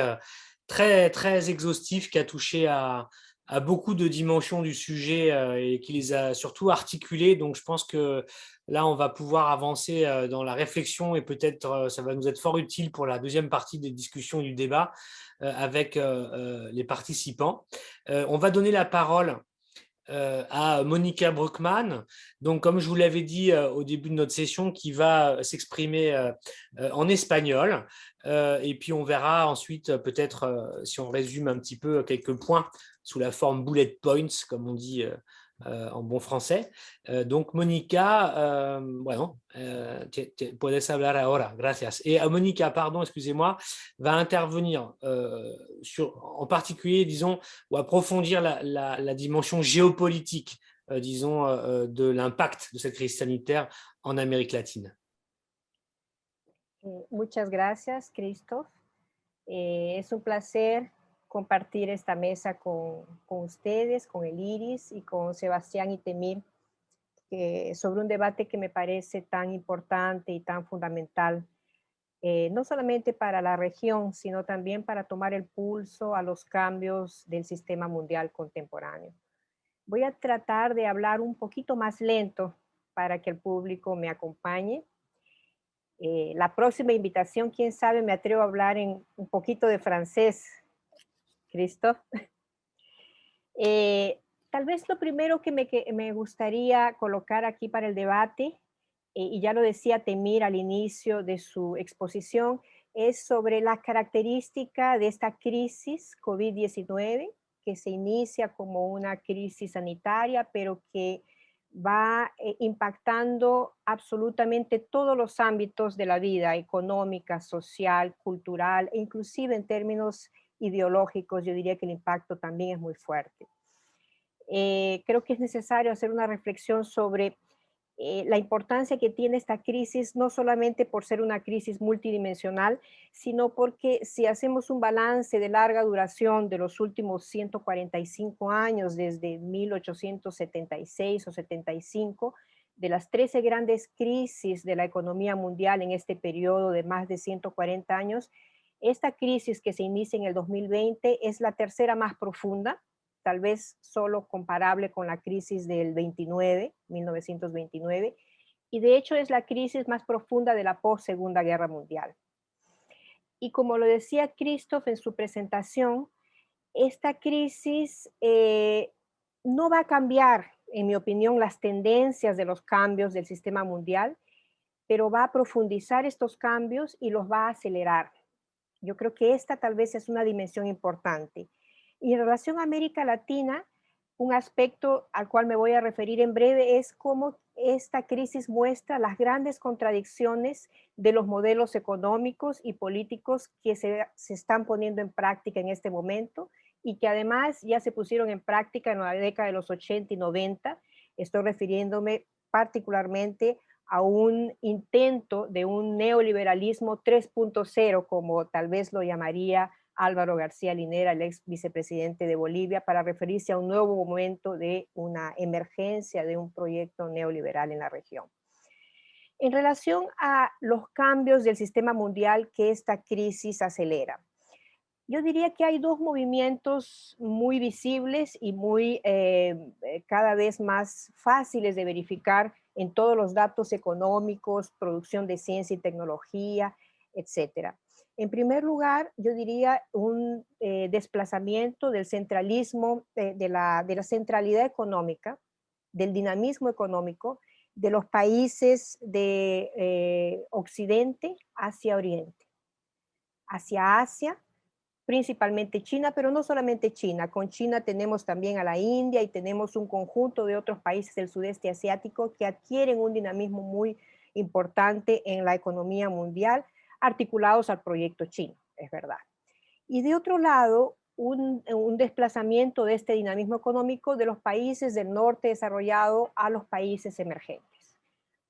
très, très exhaustif qui a touché à beaucoup de dimensions du sujet et qui les a surtout articulées. Donc, je pense que là, on va pouvoir avancer dans la réflexion et peut-être ça va nous être fort utile pour la deuxième partie des discussions et du débat avec les participants. On va donner la parole à Monica Bruckmann, donc comme je vous l'avais dit au début de notre session, qui va s'exprimer en espagnol, et puis on verra ensuite peut-être si on résume un petit peu quelques points sous la forme bullet points, comme on dit en bon français. Donc Monica, bueno, puedes hablar ahora, gracias. Et Monica, pardon, excusez-moi, va intervenir en particulier, disons, ou approfondir la dimension géopolitique, disons, de l'impact de cette crise sanitaire en Amérique latine.
Muchas gracias, Christophe. Es un placer compartir esta mesa con ustedes, con el IRIS y con Sebastián y Témir, sobre un debate que me parece tan importante y tan fundamental, no solamente para la región, sino también para tomar el pulso a los cambios del sistema mundial contemporáneo. Voy a tratar de hablar un poquito más lento para que el público me acompañe. La próxima invitación, quién sabe, me atrevo a hablar en un poquito de francés, Christophe. Tal vez lo primero que me gustaría colocar aquí para el debate, y ya lo decía Témir al inicio de su exposición, es sobre la característica de esta crisis COVID-19, que se inicia como una crisis sanitaria, pero que va impactando absolutamente todos los ámbitos de la vida, económica, social, cultural, e inclusive en términos ideológicos, yo diría que el impacto también es muy fuerte. Creo que es necesario hacer una reflexión sobre la importancia que tiene esta crisis, no solamente por ser una crisis multidimensional, sino porque si hacemos un balance de larga duración de los últimos 145 años, desde 1876 o 75, de las 13 grandes crisis de la economía mundial en este periodo de más de 140 años, esta crisis que se inicia en el 2020 es la tercera más profunda, tal vez solo comparable con la crisis del 1929, y de hecho es la crisis más profunda de la post-Segunda Guerra Mundial. Y como lo decía Christoph en su presentación, esta crisis no va a cambiar, en mi opinión, las tendencias de los cambios del sistema mundial, pero va a profundizar estos cambios y los va a acelerar. Yo creo que esta tal vez es una dimensión importante. Y en relación a América Latina, un aspecto al cual me voy a referir en breve es cómo esta crisis muestra las grandes contradicciones de los modelos económicos y políticos que se están poniendo en práctica en este momento y que además ya se pusieron en práctica en la década de los 80 y 90. Estoy refiriéndome particularmente a un intento de un neoliberalismo 3.0, como tal vez lo llamaría Álvaro García Linera, el ex vicepresidente de Bolivia, para referirse a un nuevo momento de una emergencia de un proyecto neoliberal en la región. En relación a los cambios del sistema mundial que esta crisis acelera, yo diría que hay dos movimientos muy visibles y muy cada vez más fáciles de verificar en todos los datos económicos, producción de ciencia y tecnología, etcétera. En primer lugar, yo diría un desplazamiento del centralismo, de la centralidad económica, del dinamismo económico de los países de Occidente hacia Oriente, hacia Asia, principalmente China, pero no solamente China. Con China tenemos también a la India y tenemos un conjunto de otros países del sudeste asiático que adquieren un dinamismo muy importante en la economía mundial, articulados al proyecto chino, es verdad. Y de otro lado, un desplazamiento de este dinamismo económico de los países del norte desarrollado a los países emergentes.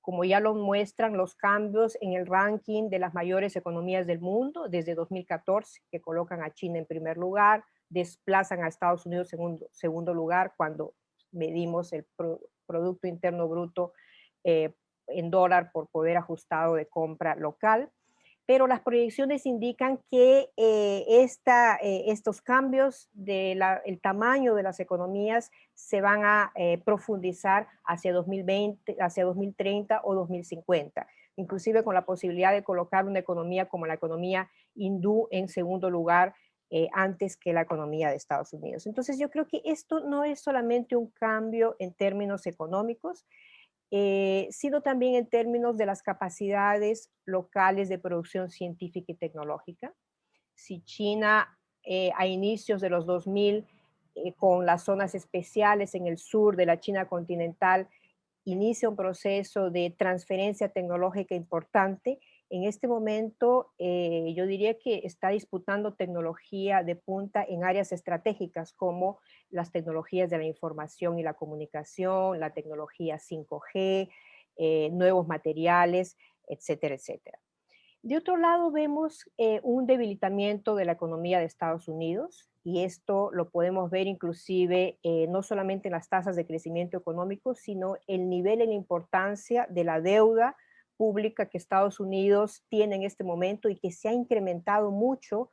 Como ya lo muestran los cambios en el ranking de las mayores economías del mundo desde 2014, que colocan a China en primer lugar, desplazan a Estados Unidos en segundo lugar cuando medimos el Producto Interno Bruto en dólar por poder ajustado de compra local. Pero las proyecciones indican que estos cambios del tamaño de las economías se van a profundizar hacia 2020, hacia 2030 o 2050, inclusive con la posibilidad de colocar una economía como la economía hindú en segundo lugar antes que la economía de Estados Unidos. Entonces yo creo que esto no es solamente un cambio en términos económicos, sino también en términos de las capacidades locales de producción científica y tecnológica. Si China a inicios de los 2000, con las zonas especiales en el sur de la China continental, inicia un proceso de transferencia tecnológica importante, en este momento yo diría que está disputando tecnología de punta en áreas estratégicas como las tecnologías de la información y la comunicación, la tecnología 5G, nuevos materiales, etcétera, etcétera. De otro lado, vemos un debilitamiento de la economía de Estados Unidos, y esto lo podemos ver inclusive no solamente en las tasas de crecimiento económico, sino el nivel y la importancia de la deuda pública que Estados Unidos tiene en este momento y que se ha incrementado mucho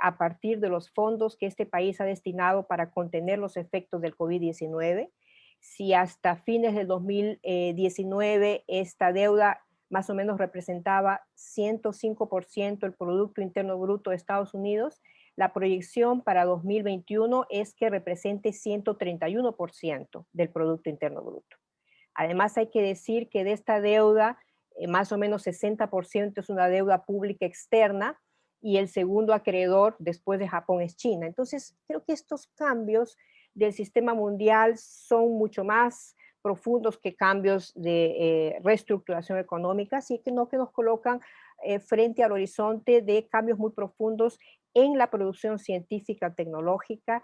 a partir de los fondos que este país ha destinado para contener los efectos del COVID-19. Si hasta fines del 2019 esta deuda más o menos representaba 105% del Producto Interno Bruto de Estados Unidos, la proyección para 2021 es que represente 131% del Producto Interno Bruto. Además, hay que decir que de esta deuda, más o menos 60% es una deuda pública externa y el segundo acreedor después de Japón es China. Entonces, creo que estos cambios del sistema mundial son mucho más profundos que cambios de reestructuración económica, así que no que nos colocan frente al horizonte de cambios muy profundos en la producción científica, tecnológica,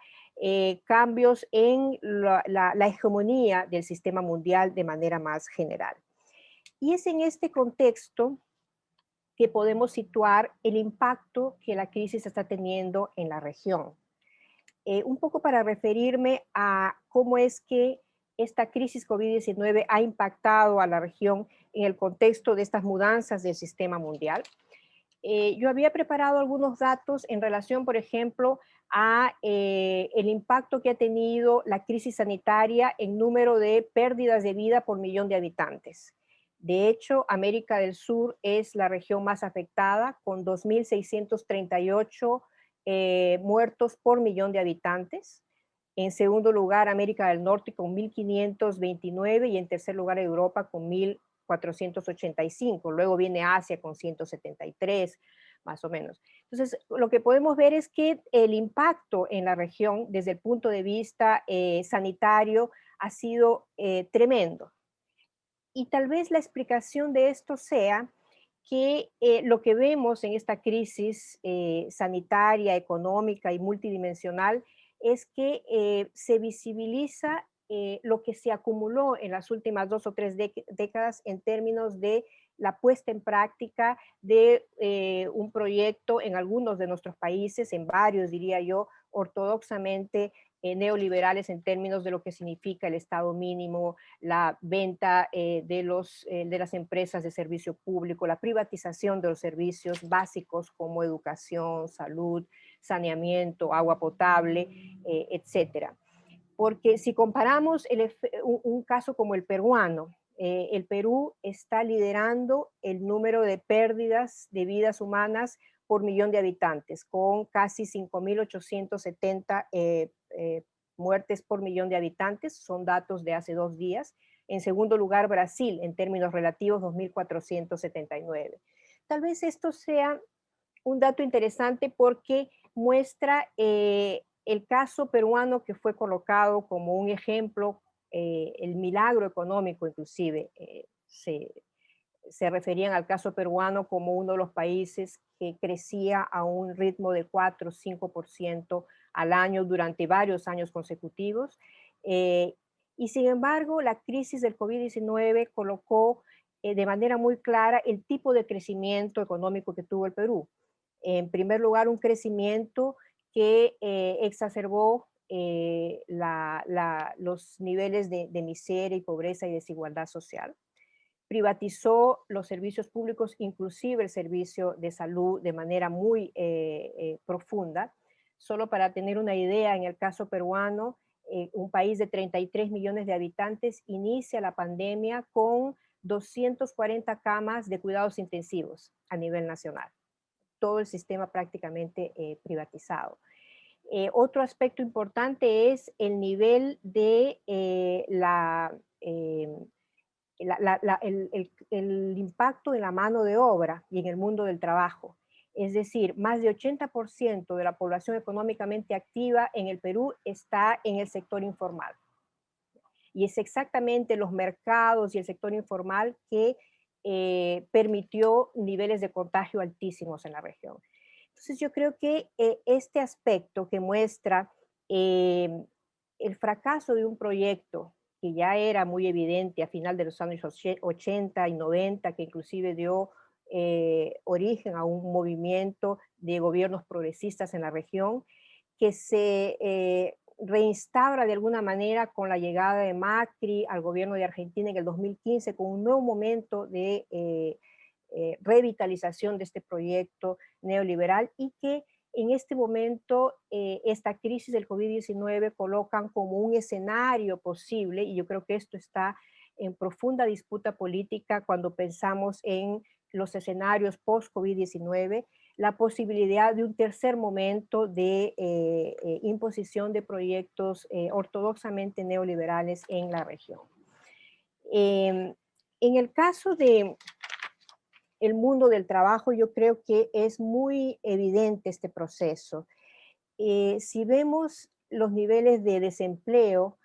cambios en la hegemonía del sistema mundial de manera más general. Y es en este contexto que podemos situar el impacto que la crisis está teniendo en la región. Un poco para referirme a cómo es que esta crisis COVID-19 ha impactado a la región en el contexto de estas mudanzas del sistema mundial. Yo había preparado algunos datos en relación, por ejemplo, a el impacto que ha tenido la crisis sanitaria en número de pérdidas de vida por millón de habitantes. De hecho, América del Sur es la región más afectada, con 2.638 muertos por millón de habitantes. En segundo lugar, América del Norte con 1.529 y en tercer lugar Europa con 1.485. Luego viene Asia con 173, más o menos. Entonces, lo que podemos ver es que el impacto en la región desde el punto de vista sanitario ha sido tremendo. Y tal vez la explicación de esto sea que lo que vemos en esta crisis sanitaria, económica y multidimensional es que se visibiliza lo que se acumuló en las últimas 2 o 3 décadas en términos de la puesta en práctica de un proyecto en algunos de nuestros países, en varios diría yo, ortodoxamente neoliberales en términos de lo que significa el Estado mínimo, la venta de las empresas de servicio público, la privatización de los servicios básicos como educación, salud, saneamiento, agua potable, etcétera. Porque si comparamos un caso como el peruano, el Perú está liderando el número de pérdidas de vidas humanas por millón de habitantes, con casi 5.870 muertes por millón de habitantes, son datos de hace 2 días. En segundo lugar, Brasil, en términos relativos, 2.479. Tal vez esto sea un dato interesante porque muestra el caso peruano que fue colocado como un ejemplo, el milagro económico inclusive, se referían al caso peruano como uno de los países que crecía a un ritmo de 4 o 5% al año durante varios años consecutivos. Y sin embargo, la crisis del COVID-19 colocó de manera muy clara el tipo de crecimiento económico que tuvo el Perú. En primer lugar, un crecimiento que exacerbó los niveles de miseria y pobreza y desigualdad social. Privatizó los servicios públicos, inclusive el servicio de salud, de manera muy profunda. Solo para tener una idea, en el caso peruano, un país de 33 millones de habitantes inicia la pandemia con 240 camas de cuidados intensivos a nivel nacional. Todo el sistema prácticamente privatizado. Otro aspecto importante es el nivel de el impacto en la mano de obra y en el mundo del trabajo. Es decir, más de 80% de la población económicamente activa en el Perú está en el sector informal. Y es exactamente los mercados y el sector informal que permitió niveles de contagio altísimos en la región. Entonces yo creo que este aspecto que muestra el fracaso de un proyecto que ya era muy evidente a final de los años 80 y 90, que inclusive dio origen a un movimiento de gobiernos progresistas en la región, que se reinstaura de alguna manera con la llegada de Macri al gobierno de Argentina en el 2015, con un nuevo momento de revitalización de este proyecto neoliberal y que en este momento esta crisis del COVID-19 colocan como un escenario posible, y yo creo que esto está en profunda disputa política cuando pensamos en los escenarios post-COVID-19, la posibilidad de un tercer momento de imposición de proyectos ortodoxamente neoliberales en la región. En el caso de el mundo del trabajo, yo creo que es muy evidente este proceso. Si vemos los niveles de desempleo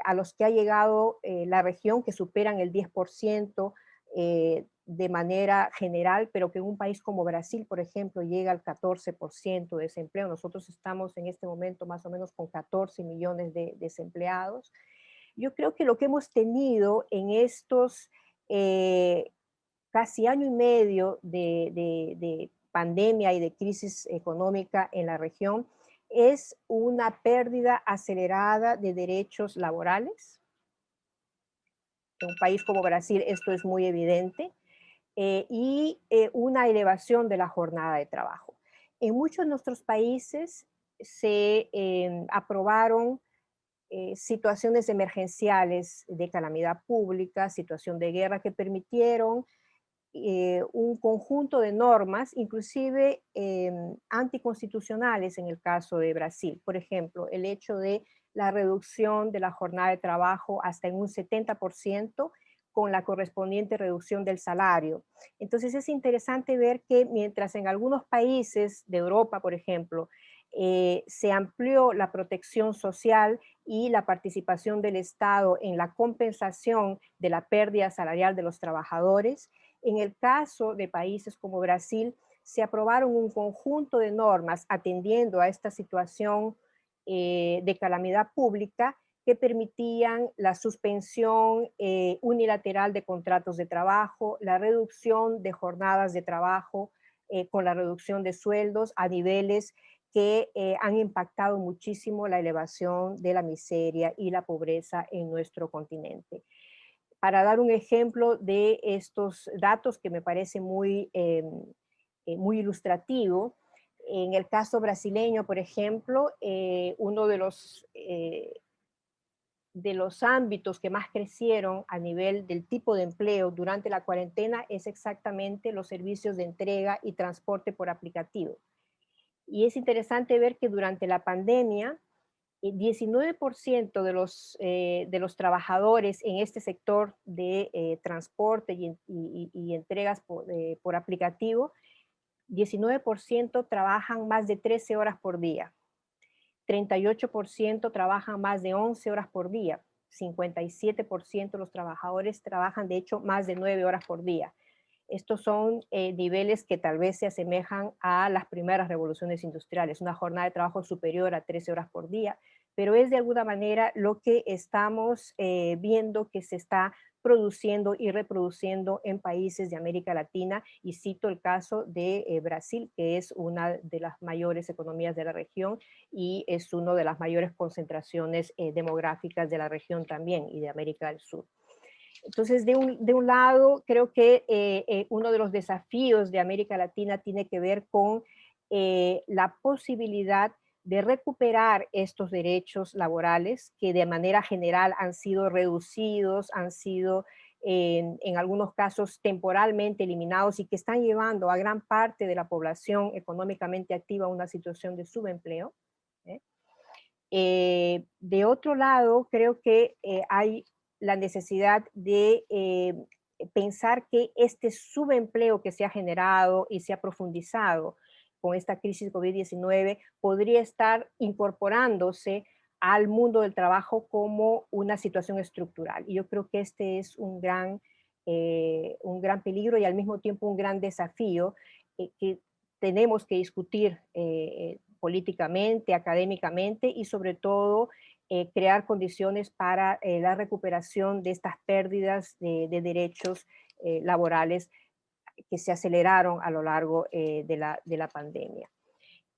a los que ha llegado la región, que superan el 10% de manera general, pero que en un país como Brasil, por ejemplo, llega al 14% de desempleo. Nosotros estamos en este momento más o menos con 14 millones de desempleados. Yo creo que lo que hemos tenido en estos casi año y medio de pandemia y de crisis económica en la región es una pérdida acelerada de derechos laborales. En un país como Brasil esto es muy evidente, y una elevación de la jornada de trabajo. En muchos de nuestros países se aprobaron situaciones emergenciales de calamidad pública, situación de guerra, que permitieron un conjunto de normas, inclusive anticonstitucionales en el caso de Brasil. Por ejemplo, el hecho de la reducción de la jornada de trabajo hasta en un 70%, con la correspondiente reducción del salario. Entonces es interesante ver que mientras en algunos países de Europa, por ejemplo, se amplió la protección social y la participación del Estado en la compensación de la pérdida salarial de los trabajadores, en el caso de países como Brasil, se aprobaron un conjunto de normas atendiendo a esta situación de calamidad pública que permitían la suspensión unilateral de contratos de trabajo, la reducción de jornadas de trabajo con la reducción de sueldos a niveles que han impactado muchísimo la elevación de la miseria y la pobreza en nuestro continente. Para dar un ejemplo de estos datos que me parece muy ilustrativo, en el caso brasileño, por ejemplo, uno de los ámbitos que más crecieron a nivel del tipo de empleo durante la cuarentena es exactamente los servicios de entrega y transporte por aplicativo. Y es interesante ver que durante la pandemia, 19% de los trabajadores en este sector de transporte y entregas por aplicativo, 19% trabajan más de 13 horas por día. 38% trabajan más de 11 horas por día, 57% de los trabajadores trabajan de hecho más de 9 horas por día. Estos son niveles que tal vez se asemejan a las primeras revoluciones industriales, una jornada de trabajo superior a 13 horas por día, pero es de alguna manera lo que estamos viendo que se está produciendo y reproduciendo en países de América Latina, y cito el caso de Brasil, que es una de las mayores economías de la región y es una de las mayores concentraciones demográficas de la región también y de América del Sur. Entonces, de un lado, creo que uno de los desafíos de América Latina tiene que ver con la posibilidad de recuperar estos derechos laborales que de manera general han sido reducidos, han sido en algunos casos temporalmente eliminados y que están llevando a gran parte de la población económicamente activa a una situación de subempleo. De otro lado, creo que hay la necesidad de pensar que este subempleo que se ha generado y se ha profundizado con esta crisis COVID-19 podría estar incorporándose al mundo del trabajo como una situación estructural. Y yo creo que este es un gran peligro y al mismo tiempo un gran desafío que tenemos que discutir políticamente, académicamente y sobre todo crear condiciones para la recuperación de estas pérdidas de derechos laborales que se aceleraron a lo largo de la pandemia.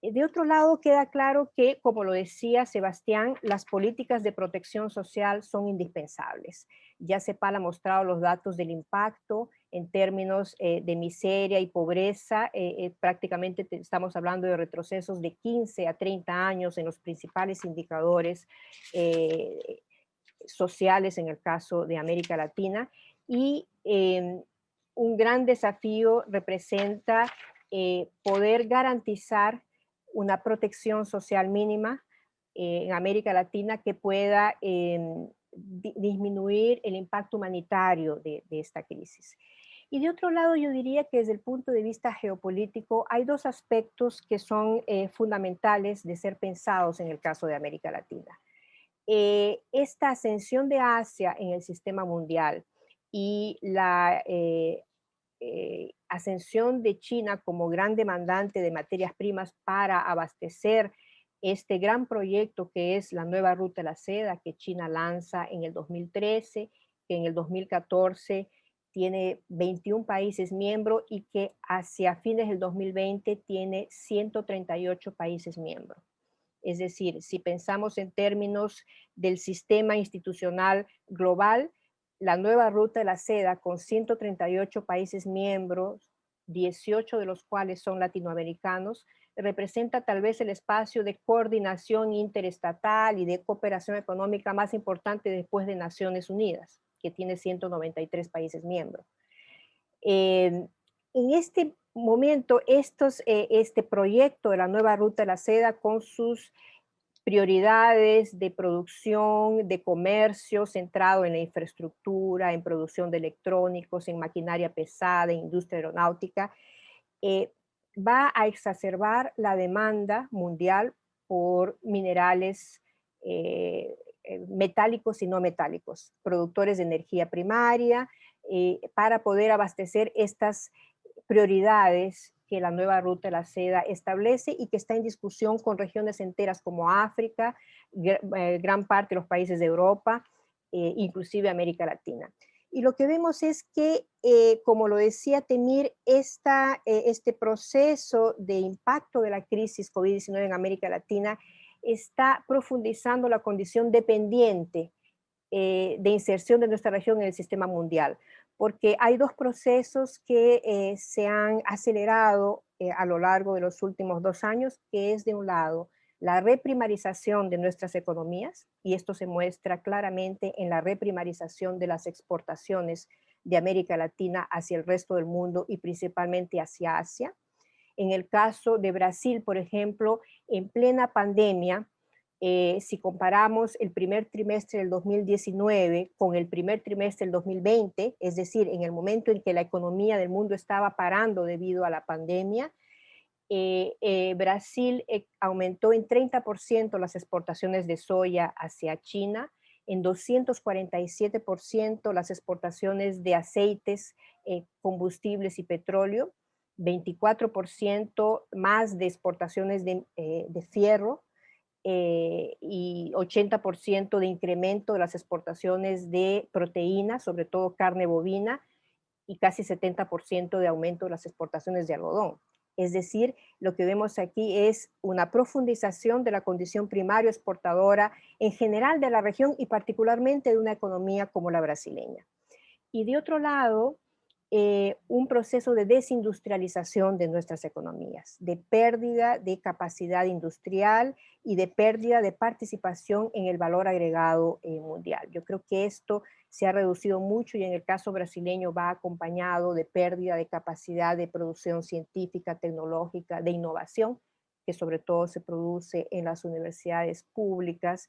De otro lado, queda claro que, como lo decía Sebastián, las políticas de protección social son indispensables. Ya CEPAL ha mostrado los datos del impacto en términos de miseria y pobreza. Prácticamente estamos hablando de retrocesos de 15 a 30 años en los principales indicadores sociales en el caso de América Latina. Y un gran desafío representa poder garantizar una protección social mínima en América Latina que pueda disminuir el impacto humanitario de esta crisis. Y de otro lado, yo diría que desde el punto de vista geopolítico hay dos aspectos que son fundamentales de ser pensados en el caso de América Latina. Esta ascensión de Asia en el sistema mundial y la ascensión de China como gran demandante de materias primas para abastecer este gran proyecto que es la nueva ruta de la seda que China lanza en el 2013, que en el 2014 tiene 21 países miembros y que hacia fines del 2020 tiene 138 países miembros. Es decir, si pensamos en términos del sistema institucional global, la nueva ruta de la seda con 138 países miembros 18 de los cuales son latinoamericanos, representa tal vez el espacio de coordinación interestatal y de cooperación económica más importante después de Naciones Unidas, que tiene 193 países miembros. En este momento, este proyecto de la nueva Ruta de la Seda, con sus prioridades de producción, de comercio centrado en la infraestructura, en producción de electrónicos, en maquinaria pesada, en industria aeronáutica, va a exacerbar la demanda mundial por minerales metálicos y no metálicos, productores de energía primaria, para poder abastecer estas prioridades que la nueva Ruta de la Seda establece y que está en discusión con regiones enteras como África, gran parte de los países de Europa, inclusive América Latina. Y lo que vemos es que, como lo decía Temir, este proceso de impacto de la crisis COVID-19 en América Latina está profundizando la condición dependiente de inserción de nuestra región en el sistema mundial, porque hay dos procesos que se han acelerado a lo largo de los últimos 2 años, que es de un lado la reprimarización de nuestras economías, y esto se muestra claramente en la reprimarización de las exportaciones de América Latina hacia el resto del mundo y principalmente hacia Asia. En el caso de Brasil, por ejemplo, en plena pandemia, si comparamos el primer trimestre del 2019 con el primer trimestre del 2020, es decir, en el momento en que la economía del mundo estaba parando debido a la pandemia, Brasil aumentó en 30% las exportaciones de soya hacia China, en 247% las exportaciones de aceites, combustibles y petróleo, 24% más de exportaciones de fierro, y 80% de incremento de las exportaciones de proteínas, sobre todo carne bovina, y casi 70% de aumento de las exportaciones de algodón. Es decir, lo que vemos aquí es una profundización de la condición primaria exportadora en general de la región y particularmente de una economía como la brasileña. Y de otro lado, un proceso de desindustrialización de nuestras economías, de pérdida de capacidad industrial y de pérdida de participación en el valor agregado mundial. Yo creo que esto se ha reducido mucho y en el caso brasileño va acompañado de pérdida de capacidad de producción científica, tecnológica, de innovación, que sobre todo se produce en las universidades públicas,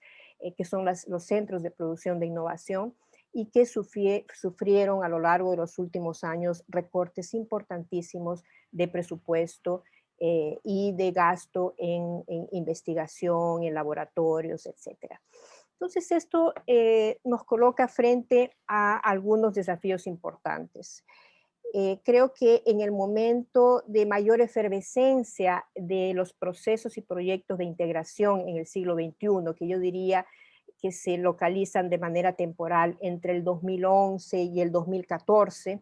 que son los centros de producción de innovación, y que sufrieron a lo largo de los últimos años recortes importantísimos de presupuesto y de gasto en investigación, en laboratorios, etc. Entonces esto nos coloca frente a algunos desafíos importantes. Creo que en el momento de mayor efervescencia de los procesos y proyectos de integración en el siglo XXI, que yo diría que se localizan de manera temporal entre el 2011 y el 2014,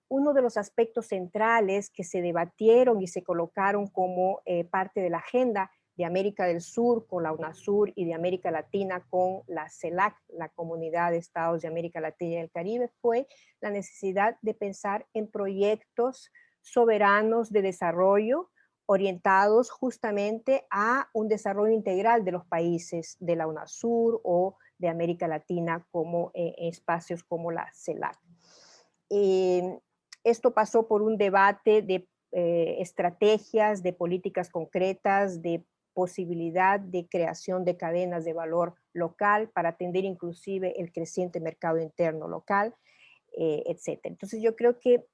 uno de los aspectos centrales que se debatieron y se colocaron como parte de la agenda de América del Sur con la UNASUR y de América Latina con la CELAC, la Comunidad de Estados de América Latina y el Caribe, fue la necesidad de pensar en proyectos soberanos de desarrollo orientados justamente a un desarrollo integral de los países de la UNASUR o de América Latina como espacios como la CELAC. Esto pasó por un debate de estrategias, de políticas concretas, de posibilidad de creación de cadenas de valor local para atender inclusive el creciente mercado interno local, etc. Entonces yo creo que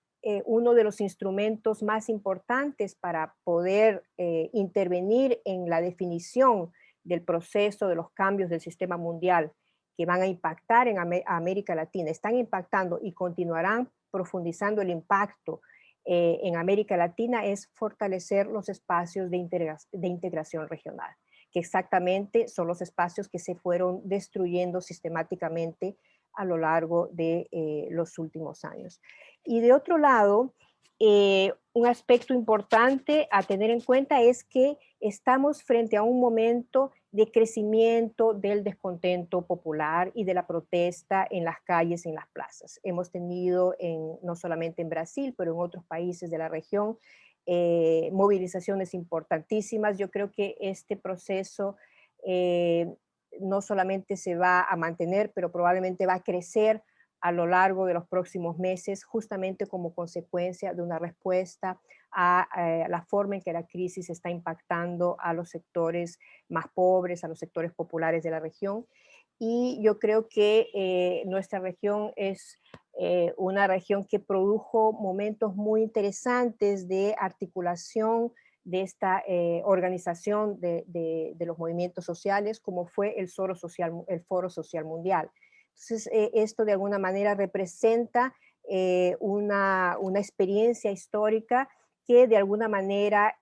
uno de los instrumentos más importantes para poder intervenir en la definición del proceso de los cambios del sistema mundial que van a impactar en América Latina, están impactando y continuarán profundizando el impacto en América Latina, es fortalecer los espacios de integración regional, que exactamente son los espacios que se fueron destruyendo sistemáticamente a lo largo de los últimos años. Y de otro lado, un aspecto importante a tener en cuenta es que estamos frente a un momento de crecimiento del descontento popular y de la protesta en las calles y en las plazas. Hemos tenido, no solamente en Brasil, pero en otros países de la región, movilizaciones importantísimas. Yo creo que este proceso no solamente se va a mantener, pero probablemente va a crecer a lo largo de los próximos meses, justamente como consecuencia de una respuesta a la forma en que la crisis está impactando a los sectores más pobres, a los sectores populares de la región. Y yo creo que nuestra región es una región que produjo momentos muy interesantes de articulación de esta organización de los movimientos sociales, como fue el Foro Social Mundial. Entonces, esto de alguna manera representa una experiencia histórica que de alguna manera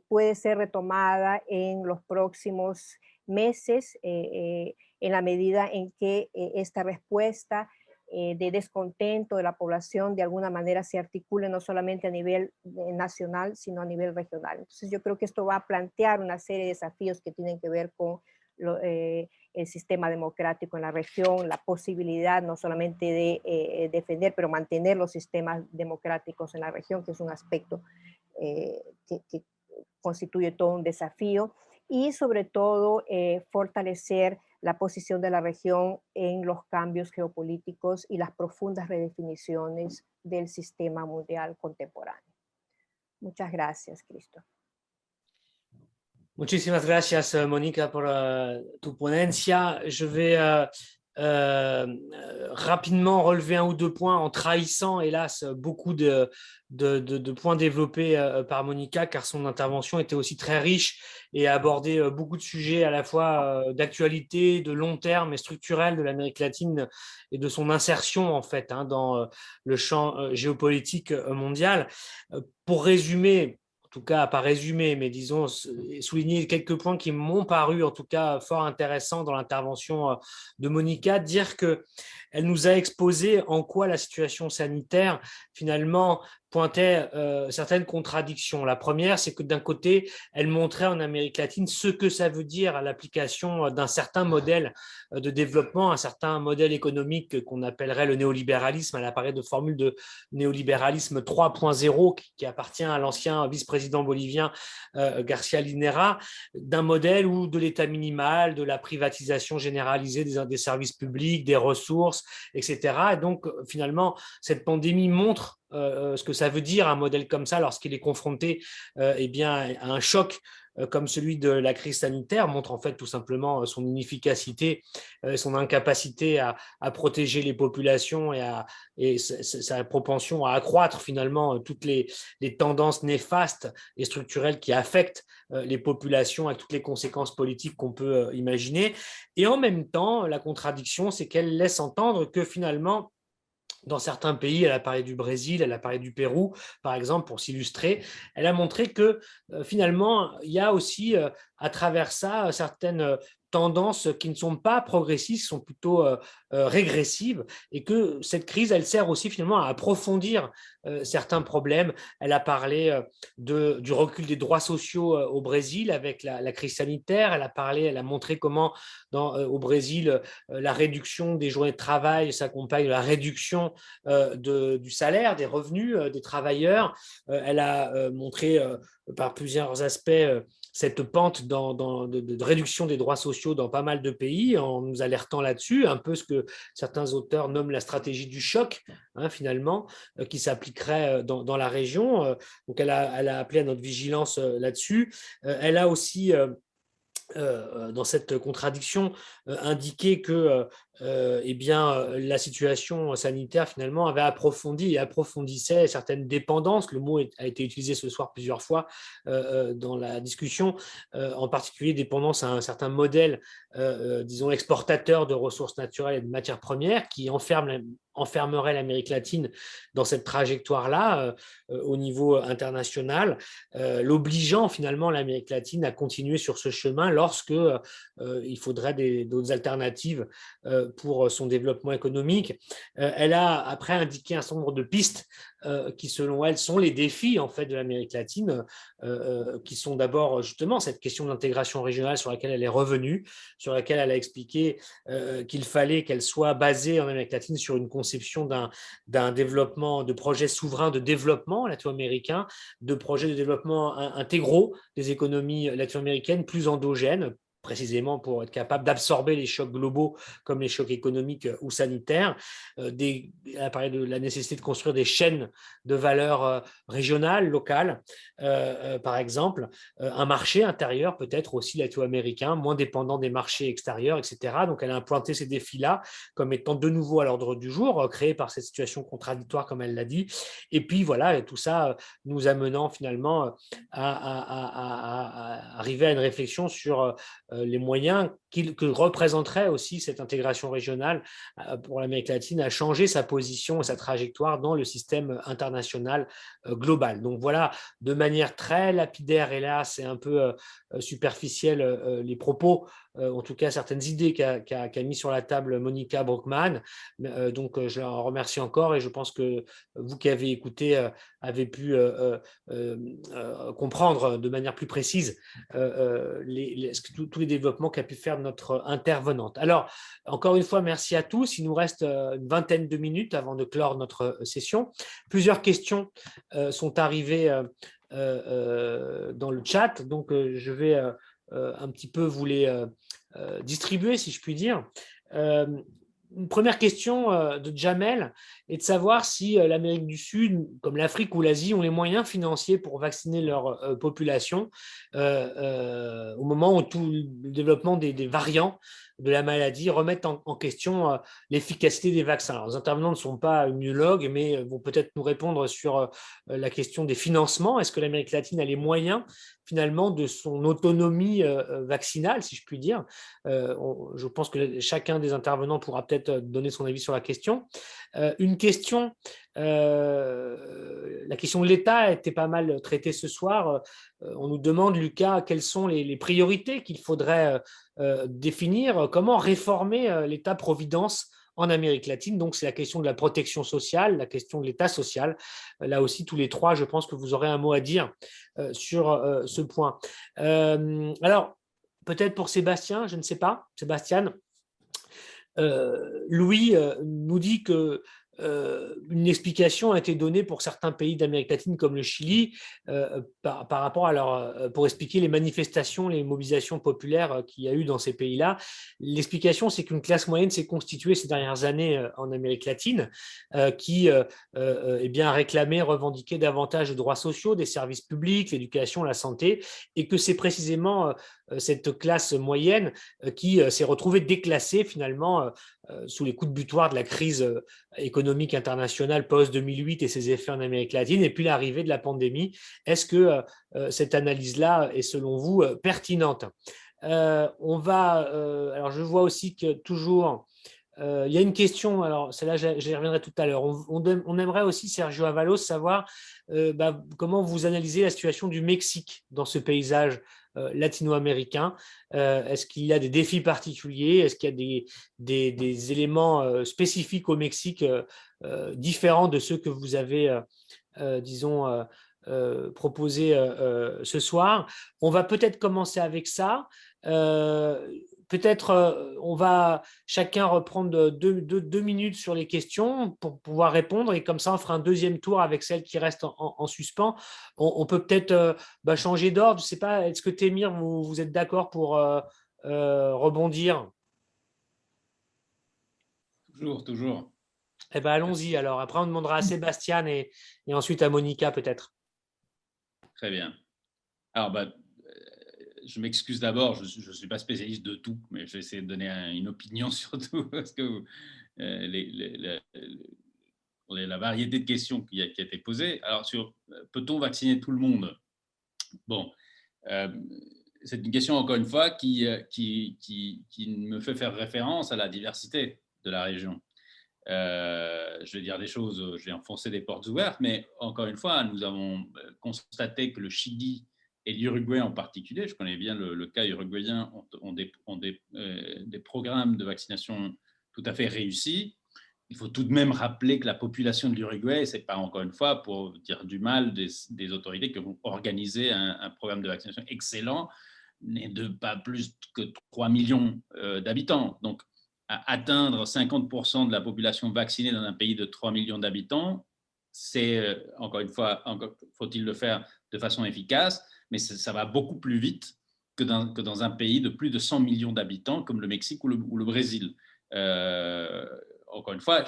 puede ser retomada en los próximos meses, en la medida en que esta respuesta de descontento de la población de alguna manera se articule no solamente a nivel nacional, sino a nivel regional. Entonces yo creo que esto va a plantear una serie de desafíos que tienen que ver con el sistema democrático en la región, la posibilidad no solamente de defender, pero mantener los sistemas democráticos en la región, que es un aspecto que constituye todo un desafío, y sobre todo fortalecer la posición de la región en los cambios geopolíticos y las profundas redefiniciones del sistema mundial contemporáneo. Muchas gracias, Cristo.
Muchísimas gracias, Mónica, por tu ponencia. Je vais rapidement relever un ou deux points en trahissant, hélas, beaucoup de points développés par Mónica, car son intervention était aussi très riche et a abordé beaucoup de sujets à la fois d'actualité, de long terme et structurels de l'Amérique latine et de son insertion, en fait, dans le champ géopolitique mondial. Pour résumer, en tout cas, pas résumé, mais disons, souligner quelques points qui m'ont paru, en tout cas, fort intéressants dans l'intervention de Mónica, dire qu'elle nous a exposé en quoi la situation sanitaire, finalement, pointait certaines contradictions. La première, c'est que d'un côté, elle montrait en Amérique latine ce que ça veut dire à l'application d'un certain modèle de développement, un certain modèle économique qu'on appellerait le néolibéralisme. Elle apparaît de formule de néolibéralisme 3.0 qui appartient à l'ancien vice-président bolivien Garcia Linera, d'un modèle où de l'état minimal, de la privatisation généralisée des services publics, des ressources, etc. Et donc, finalement, cette pandémie montre ce que ça veut dire un modèle comme ça lorsqu'il est confronté eh bien, à un choc comme celui de la crise sanitaire, montre en fait tout simplement son inefficacité, son incapacité à protéger les populations et sa propension à accroître finalement toutes les tendances néfastes et structurelles qui affectent les populations avec toutes les conséquences politiques qu'on peut imaginer. Et en même temps, la contradiction, c'est qu'elle laisse entendre que finalement, dans certains pays, elle a parlé du Brésil, elle a parlé du Pérou, par exemple, pour s'illustrer. Elle a montré que finalement, il y a aussi à travers ça certaines tendances qui ne sont pas progressistes, sont plutôt régressives, et que cette crise, elle sert aussi finalement à approfondir certains problèmes. Elle a parlé du recul des droits sociaux au Brésil avec la crise sanitaire. Elle a montré comment au Brésil, la réduction des journées de travail s'accompagne de la réduction du salaire, des revenus des travailleurs. Elle a montré par plusieurs aspects cette pente de réduction des droits sociaux dans pas mal de pays, en nous alertant là-dessus, un peu ce que certains auteurs nomment la stratégie du choc, finalement, qui s'appliquerait dans la région. Donc elle a appelé à notre vigilance là-dessus. Elle a aussi dans cette contradiction indiqué que eh bien, la situation sanitaire finalement avait approfondi et approfondissait certaines dépendances. Le mot a été utilisé ce soir plusieurs fois dans la discussion, en particulier dépendance à un certain modèle, disons, exportateur de ressources naturelles et de matières premières qui enfermerait l'Amérique latine dans cette trajectoire-là au niveau international, l'obligeant finalement l'Amérique latine à continuer sur ce chemin lorsque il faudrait d'autres alternatives pour son développement économique. Elle a après indiqué un certain nombre de pistes qui, selon elle, sont les défis en fait de l'Amérique latine, qui sont d'abord justement cette question d'intégration régionale sur laquelle elle est revenue, sur laquelle elle a expliqué qu'il fallait qu'elle soit basée en Amérique latine sur une conception d'un développement, de projets souverains de développement latino-américain, de projets de développement intégraux des économies latino-américaines plus endogènes, précisément pour être capable d'absorber les chocs globaux comme les chocs économiques ou sanitaires. Elle a parlé de la nécessité de construire des chaînes de valeur régionales, locales, par exemple, un marché intérieur peut-être aussi latino-américain, moins dépendant des marchés extérieurs, etc. Donc elle a pointé ces défis-là comme étant de nouveau à l'ordre du jour, créés par cette situation contradictoire, comme elle l'a dit. Et puis voilà, et tout ça nous amenant finalement à arriver à une réflexion sur les moyens que représenterait aussi cette intégration régionale pour l'Amérique latine à changer sa position et sa trajectoire dans le système international global. Donc voilà, de manière très lapidaire, hélas, et un peu superficielle, les propos, en tout cas certaines idées qu'a mis sur la table Monica Brockman. Donc je la remercie encore et je pense que vous qui avez écouté avez pu comprendre de manière plus précise tous les développements qu'a pu faire notre intervenante. Alors, encore une fois, merci à tous. Il nous reste une vingtaine de minutes avant de clore notre session. Plusieurs questions sont arrivées dans le chat, donc je vais un petit peu vous les distribuer, si je puis dire. Une première question de Jamel est de savoir si l'Amérique du Sud, comme l'Afrique ou l'Asie, ont les moyens financiers pour vacciner leur population au moment où tout le développement des variants de la maladie remettent en question l'efficacité des vaccins. Alors, les intervenants ne sont pas immunologues, mais vont peut-être nous répondre sur la question des financements. Est-ce que l'Amérique latine a les moyens finalement de son autonomie vaccinale, si je puis dire? Je pense que chacun des intervenants pourra peut-être donner son avis sur la question. Une question, la question de l'État a été pas mal traitée ce soir. On nous demande, Lucas, quelles sont les priorités qu'il faudrait définir, comment réformer l'État-providence en Amérique latine. Donc, c'est la question de la protection sociale, la question de l'État social. Là aussi, tous les trois, je pense que vous aurez un mot à dire sur ce point. Alors, peut-être pour Sébastien, je ne sais pas, Sébastien, Louis nous dit que une explication a été donnée pour certains pays d'Amérique latine comme le Chili par rapport à pour expliquer les manifestations, les mobilisations populaires qu'il y a eu dans ces pays-là. L'explication, c'est qu'une classe moyenne s'est constituée ces dernières années en Amérique latine qui eh bien, réclamait, revendiquait davantage de droits sociaux, des services publics, l'éducation, la santé, et que c'est précisément cette classe moyenne qui s'est retrouvée déclassée finalement sous les coups de butoir de la crise économique internationale post-2008 et ses effets en Amérique latine, et puis l'arrivée de la pandémie. Est-ce que cette analyse-là est selon vous pertinente? Alors je vois aussi que toujours il y a une question, alors celle-là j'y reviendrai tout à l'heure. On aimerait aussi, Sergio Avalos, savoir comment vous analysez la situation du Mexique dans ce paysage latino-américain. Est-ce qu'il y a des défis particuliers? Est-ce qu'il y a des éléments spécifiques au Mexique différents de ceux que vous avez, disons, proposés ce soir? On va peut-être commencer avec ça. Peut-être on va chacun reprendre deux minutes sur les questions pour pouvoir répondre, et comme ça on fera un deuxième tour avec celles qui restent en suspens. On peut peut-être changer d'ordre. Je ne sais pas, est-ce que Témir, vous êtes d'accord pour rebondir?
Toujours.
Eh ben, allons-y alors. Après, on demandera à Sébastien et ensuite à Monica peut-être.
Très bien. Alors, je m'excuse d'abord, je ne suis pas spécialiste de tout, mais je vais essayer de donner une opinion sur tout, parce que la variété de questions qui a été posée. Alors, sur peut-on vacciner tout le monde? Bon, c'est une question, encore une fois, qui me fait faire référence à la diversité de la région. Je vais dire des choses, je vais enfoncer des portes ouvertes, mais encore une fois, nous avons constaté que le Chili et l'Uruguay en particulier, je connais bien le cas uruguayen, ont des programmes de vaccination tout à fait réussi. Il faut tout de même rappeler que la population de l'Uruguay, ce n'est pas encore une fois pour dire du mal des autorités qui vont organiser un programme de vaccination excellent, n'est de pas plus que 3 millions d'habitants. Donc, atteindre 50% de la population vaccinée dans un pays de 3 millions d'habitants, c'est, encore une fois, faut-il le faire de façon efficace, mais ça va beaucoup plus vite que dans un pays de plus de 100 millions d'habitants comme le Mexique ou le Brésil. Encore une fois,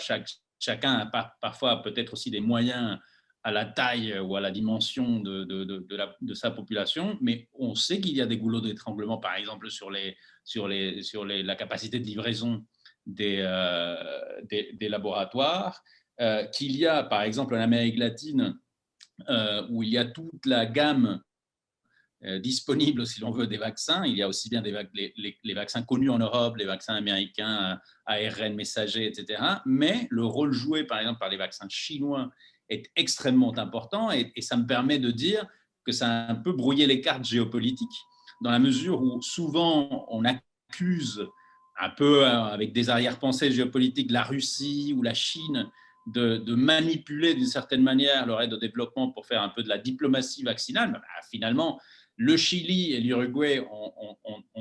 chacun a parfois peut-être aussi des moyens à la taille ou à la dimension de sa population, mais on sait qu'il y a des goulots d'étranglement, par exemple, sur la capacité de livraison des laboratoires, qu'il y a, par exemple, en Amérique latine, où il y a toute la gamme disponible, si l'on veut, des vaccins. Il y a aussi bien les vaccins connus en Europe, les vaccins américains, ARN messager, etc. Mais le rôle joué, par exemple, par les vaccins chinois est extrêmement important et ça me permet de dire que ça a un peu brouillé les cartes géopolitiques dans la mesure où souvent on accuse un peu avec des arrière-pensées géopolitiques la Russie ou la Chine de manipuler d'une certaine manière leur aide au développement pour faire un peu de la diplomatie vaccinale. Ben, finalement, le Chili et l'Uruguay ont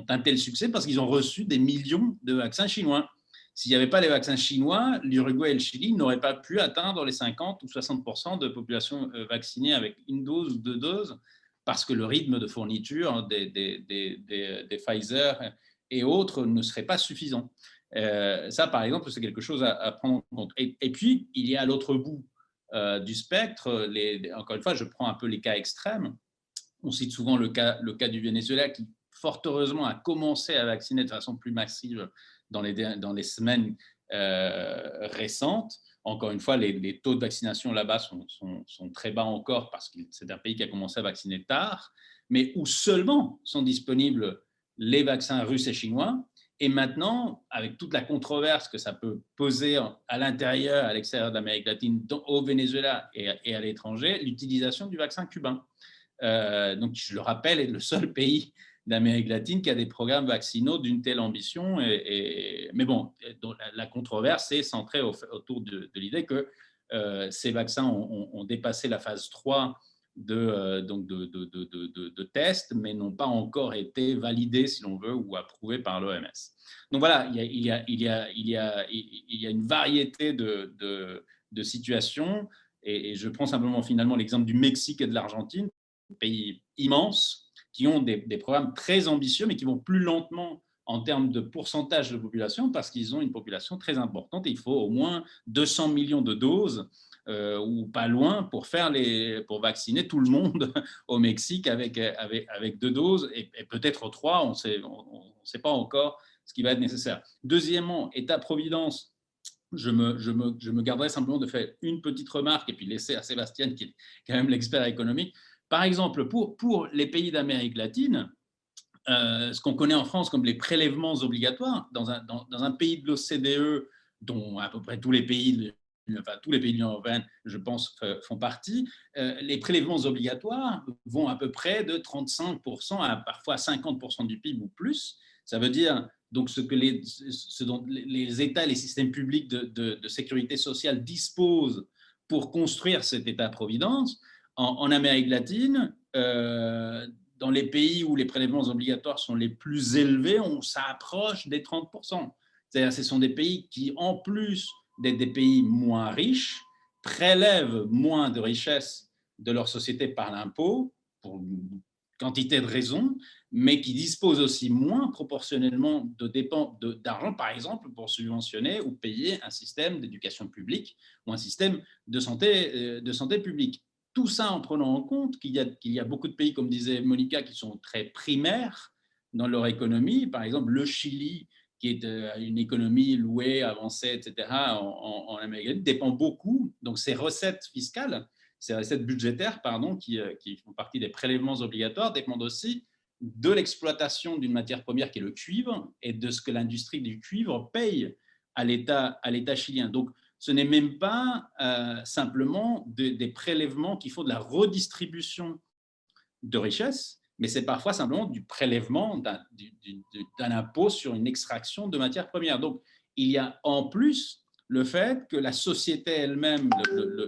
un tel succès parce qu'ils ont reçu des millions de vaccins chinois. S'il n'y avait pas les vaccins chinois, l'Uruguay et le Chili n'auraient pas pu atteindre les 50 ou 60% de population vaccinée avec une dose ou deux doses parce que le rythme de fourniture des Pfizer et autres ne serait pas suffisant. Ça, par exemple, c'est quelque chose à prendre en compte. Et puis, il y a à l'autre bout du spectre, encore une fois, je prends un peu les cas extrêmes. On cite souvent le cas du Venezuela qui, fort heureusement, a commencé à vacciner de façon plus massive dans les semaines récentes. Encore une fois, les taux de vaccination là-bas sont très bas encore parce que c'est un pays qui a commencé à vacciner tard, mais où seulement sont disponibles les vaccins russes et chinois. Et maintenant, avec toute la controverse que ça peut poser à l'intérieur, à l'extérieur de l'Amérique latine, au Venezuela et à l'étranger, l'utilisation du vaccin cubain. Donc, je le rappelle, est le seul pays d'Amérique latine qui a des programmes vaccinaux d'une telle ambition. Mais bon, la controverse est centrée autour de l'idée que ces vaccins ont dépassé la phase 3 de tests, mais n'ont pas encore été validés, si l'on veut, ou approuvés par l'OMS. Donc voilà, il y a une variété de situations, et je prends simplement finalement l'exemple du Mexique et de l'Argentine, pays immenses, qui ont des programmes très ambitieux, mais qui vont plus lentement en termes de pourcentage de population, parce qu'ils ont une population très importante. Et il faut au moins 200 millions de doses, ou pas loin, pour vacciner tout le monde au Mexique avec 2 doses, et peut-être 3, on ne sait pas encore ce qui va être nécessaire. Deuxièmement, État-providence, je me garderai simplement de faire une petite remarque et puis laisser à Sébastien, qui est quand même l'expert économique. Par exemple, pour les pays d'Amérique latine, ce qu'on connaît en France comme les prélèvements obligatoires, dans un pays de l'OCDE, dont à peu près tous les pays de l'Union européenne, je pense, font partie, les prélèvements obligatoires vont à peu près de 35% à parfois 50% du PIB ou plus. Ça veut dire donc ce dont les États, les systèmes publics de sécurité sociale disposent pour construire cet État-providence. En Amérique latine, dans les pays où les prélèvements obligatoires sont les plus élevés, on s'approche des 30%. C'est-à-dire, ce sont des pays qui, en plus d'être des pays moins riches, prélèvent moins de richesses de leur société par l'impôt, pour une quantité de raisons, mais qui disposent aussi moins proportionnellement d'argent, par exemple, pour subventionner ou payer un système d'éducation publique ou un système de santé publique. Tout ça en prenant en compte qu'il y a beaucoup de pays, comme disait Monica, qui sont très primaires dans leur économie. Par exemple, le Chili, qui est une économie louée, avancée, etc., en Amérique latine, dépend beaucoup. Donc, ces recettes fiscales, ces recettes budgétaires, qui font partie des prélèvements obligatoires, dépendent aussi de l'exploitation d'une matière première qui est le cuivre et de ce que l'industrie du cuivre paye à l'État chilien. Donc, ce n'est même pas simplement des prélèvements qui font de la redistribution de richesses, mais c'est parfois simplement du prélèvement d'un impôt sur une extraction de matières premières. Donc, il y a en plus le fait que la société elle-même,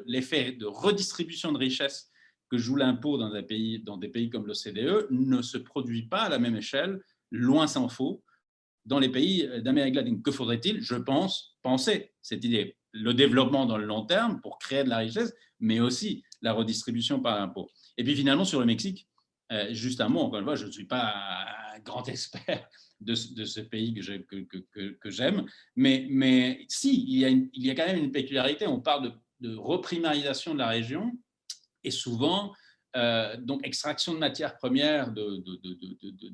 l'effet de redistribution de richesse que joue l'impôt dans des pays comme l'OCDE ne se produit pas à la même échelle, loin s'en faut, dans les pays d'Amérique latine. Que faudrait-il, je pense, penser cette idée? Le développement dans le long terme pour créer de la richesse, mais aussi la redistribution par l'impôt. Et puis finalement, sur le Mexique, juste un mot, encore une fois, je ne suis pas un grand expert de ce pays que j'aime, mais si, il y a quand même une particularité. On parle de reprimarisation de la région, et souvent, donc extraction de matières premières de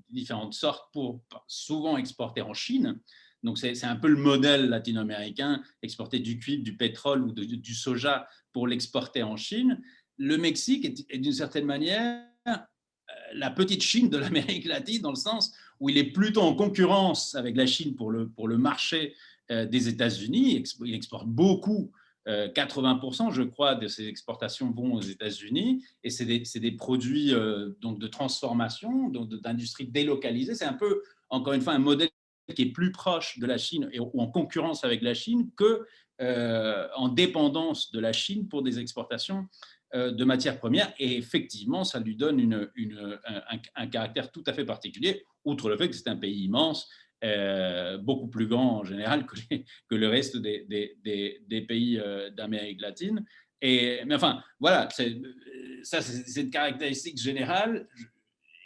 différentes sortes pour souvent exporter en Chine. Donc c'est un peu le modèle latino-américain, exporter du cuivre, du pétrole ou du soja pour l'exporter en Chine. Le Mexique est d'une certaine manière la petite Chine de l'Amérique latine, dans le sens où il est plutôt en concurrence avec la Chine pour le marché des États-Unis. Il exporte beaucoup, 80%, je crois, de ses exportations vont aux États-Unis, et c'est des produits donc de transformation, d'industrie délocalisée. C'est un peu, encore une fois, un modèle qui est plus proche de la Chine ou en concurrence avec la Chine que en dépendance de la Chine pour des exportations de matières premières. Et effectivement, ça lui donne un caractère tout à fait particulier, outre le fait que c'est un pays immense, beaucoup plus grand en général que le reste des pays d'Amérique latine. Mais enfin, voilà, c'est une caractéristique générale.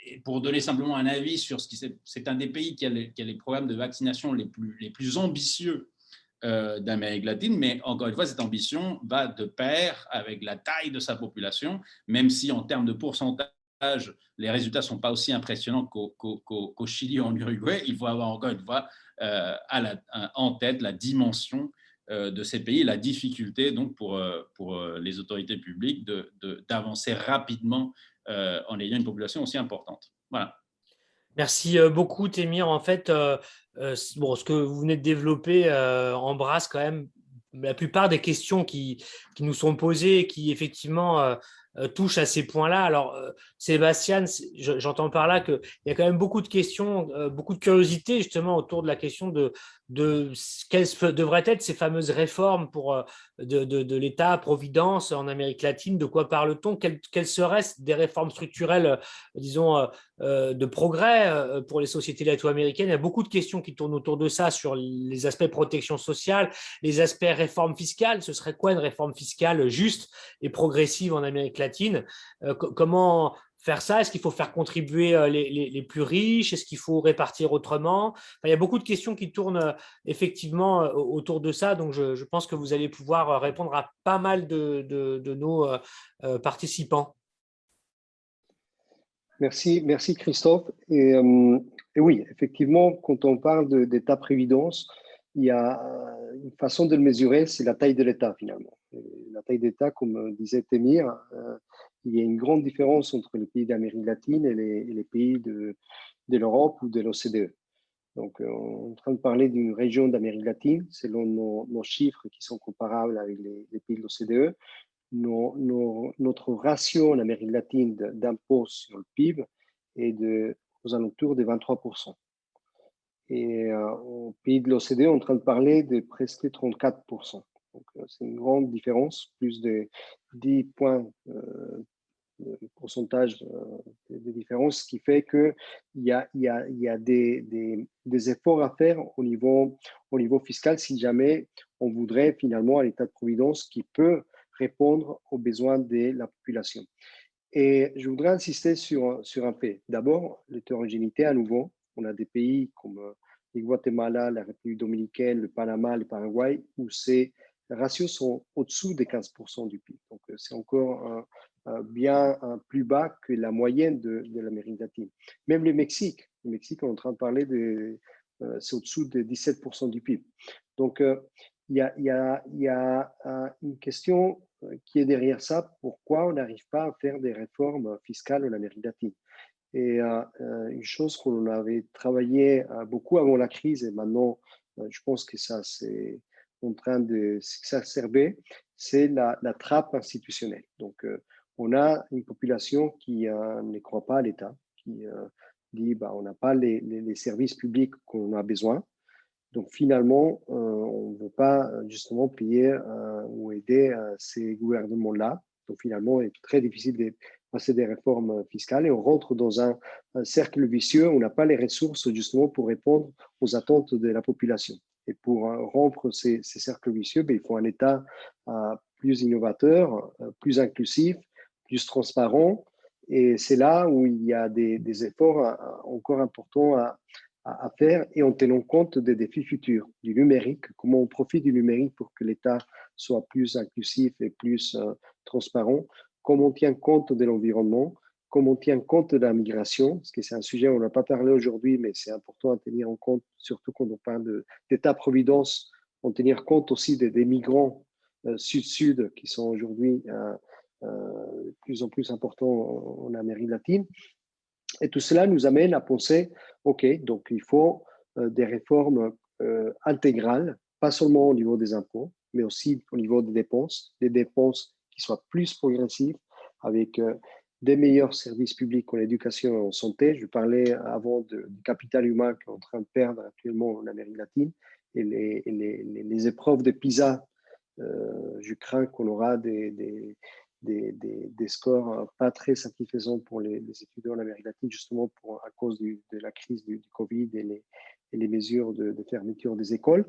Et pour donner simplement un avis sur ce qui c'est un des pays qui a les programmes de vaccination les plus ambitieux d'Amérique latine, mais encore une fois, cette ambition va de pair avec la taille de sa population, même si en termes de pourcentage, les résultats ne sont pas aussi impressionnants qu'au Chili ou en Uruguay. Il faut avoir encore une fois en tête la dimension de ces pays, la difficulté donc pour les autorités publiques d'avancer rapidement en ayant une population aussi importante. Voilà.
Merci beaucoup, Témir. En fait, bon, ce que vous venez de développer embrasse quand même la plupart des questions qui nous sont posées et qui effectivement touchent à ces points-là. Alors, Sébastien, j'entends par là qu'il y a quand même beaucoup de questions, beaucoup de curiosité justement autour de la question de quelles devraient être ces fameuses réformes pour, de l'État-providence en Amérique latine. De quoi parle-t-on? Quelles seraient des réformes structurelles, disons, de progrès pour les sociétés latino-américaines? Il y a beaucoup de questions qui tournent autour de ça, sur les aspects protection sociale, les aspects réforme fiscale. Ce serait quoi une réforme fiscale juste et progressive en Amérique latine? Comment faire ça? Est-ce qu'il faut faire contribuer les plus riches? Est-ce qu'il faut répartir autrement? Enfin, il y a beaucoup de questions qui tournent effectivement autour de ça, donc je pense que vous allez pouvoir répondre à pas mal de nos participants.
Merci Christophe. Et oui, effectivement, quand on parle d'État-prévidence, il y a une façon de le mesurer, c'est la taille de l'État finalement. Et la taille d'État, comme disait Témir, il y a une grande différence entre les pays d'Amérique latine et les pays de l'Europe ou de l'OCDE. Donc, on est en train de parler d'une région d'Amérique latine, selon nos chiffres qui sont comparables avec les pays de l'OCDE. Notre ratio en Amérique latine d'impôt sur le PIB est aux alentours de 23%. Et au pays de l'OCDE, on est en train de parler de presque 34%. Donc, c'est une grande différence, plus de 10 points de pourcentage de différence, ce qui fait qu'il y a des efforts à faire au niveau fiscal si jamais on voudrait finalement un État de providence qui peut répondre aux besoins de la population. Et je voudrais insister sur un fait. D'abord, l'hétérogénéité à nouveau. On a des pays comme le Guatemala, la République dominicaine, le Panama, le Paraguay, où ces ratios sont au-dessous des 15% du PIB. Donc, c'est encore bien plus bas que la moyenne de l'Amérique latine. Même le Mexique, on est en train de parler c'est au-dessous de 17% du PIB. Donc, il y a une question qui est derrière ça. Pourquoi on n'arrive pas à faire des réformes fiscales en Amérique latine? Et une chose qu'on avait travaillé beaucoup avant la crise, et maintenant, je pense que ça c'est en train de s'exacerber, c'est la trappe institutionnelle. Donc, on a une population qui ne croit pas à l'État, qui dit on n'a pas les services publics qu'on a besoin. Donc finalement, on ne veut pas justement payer ou aider ces gouvernements-là. Donc finalement, il est très difficile de passer des réformes fiscales et on rentre dans un cercle vicieux où on n'a pas les ressources justement pour répondre aux attentes de la population. Et pour rompre ces cercles vicieux, il faut un État plus innovateur, plus inclusif, plus transparent. Et c'est là où il y a des efforts encore importants à faire et en tenant compte des défis futurs du numérique, comment on profite du numérique pour que l'État soit plus inclusif et plus transparent, comment on tient compte de l'environnement, comment on tient compte de la migration, parce que c'est un sujet on n'a pas parlé aujourd'hui, mais c'est important à tenir en compte, surtout quand on parle d'État-providence, en tenir compte aussi des migrants sud-sud qui sont aujourd'hui de plus en plus importants en Amérique latine. Et tout cela nous amène à penser, OK, donc il faut des réformes intégrales, pas seulement au niveau des impôts, mais aussi au niveau des dépenses qui soient plus progressives, avec des meilleurs services publics en éducation et en santé. Je parlais avant du capital humain qu'on est en train de perdre actuellement en Amérique latine, et les épreuves de PISA, je crains qu'on aura des scores pas très satisfaisants pour les étudiants en Amérique latine, justement à cause de la crise du Covid et les mesures de fermeture des écoles.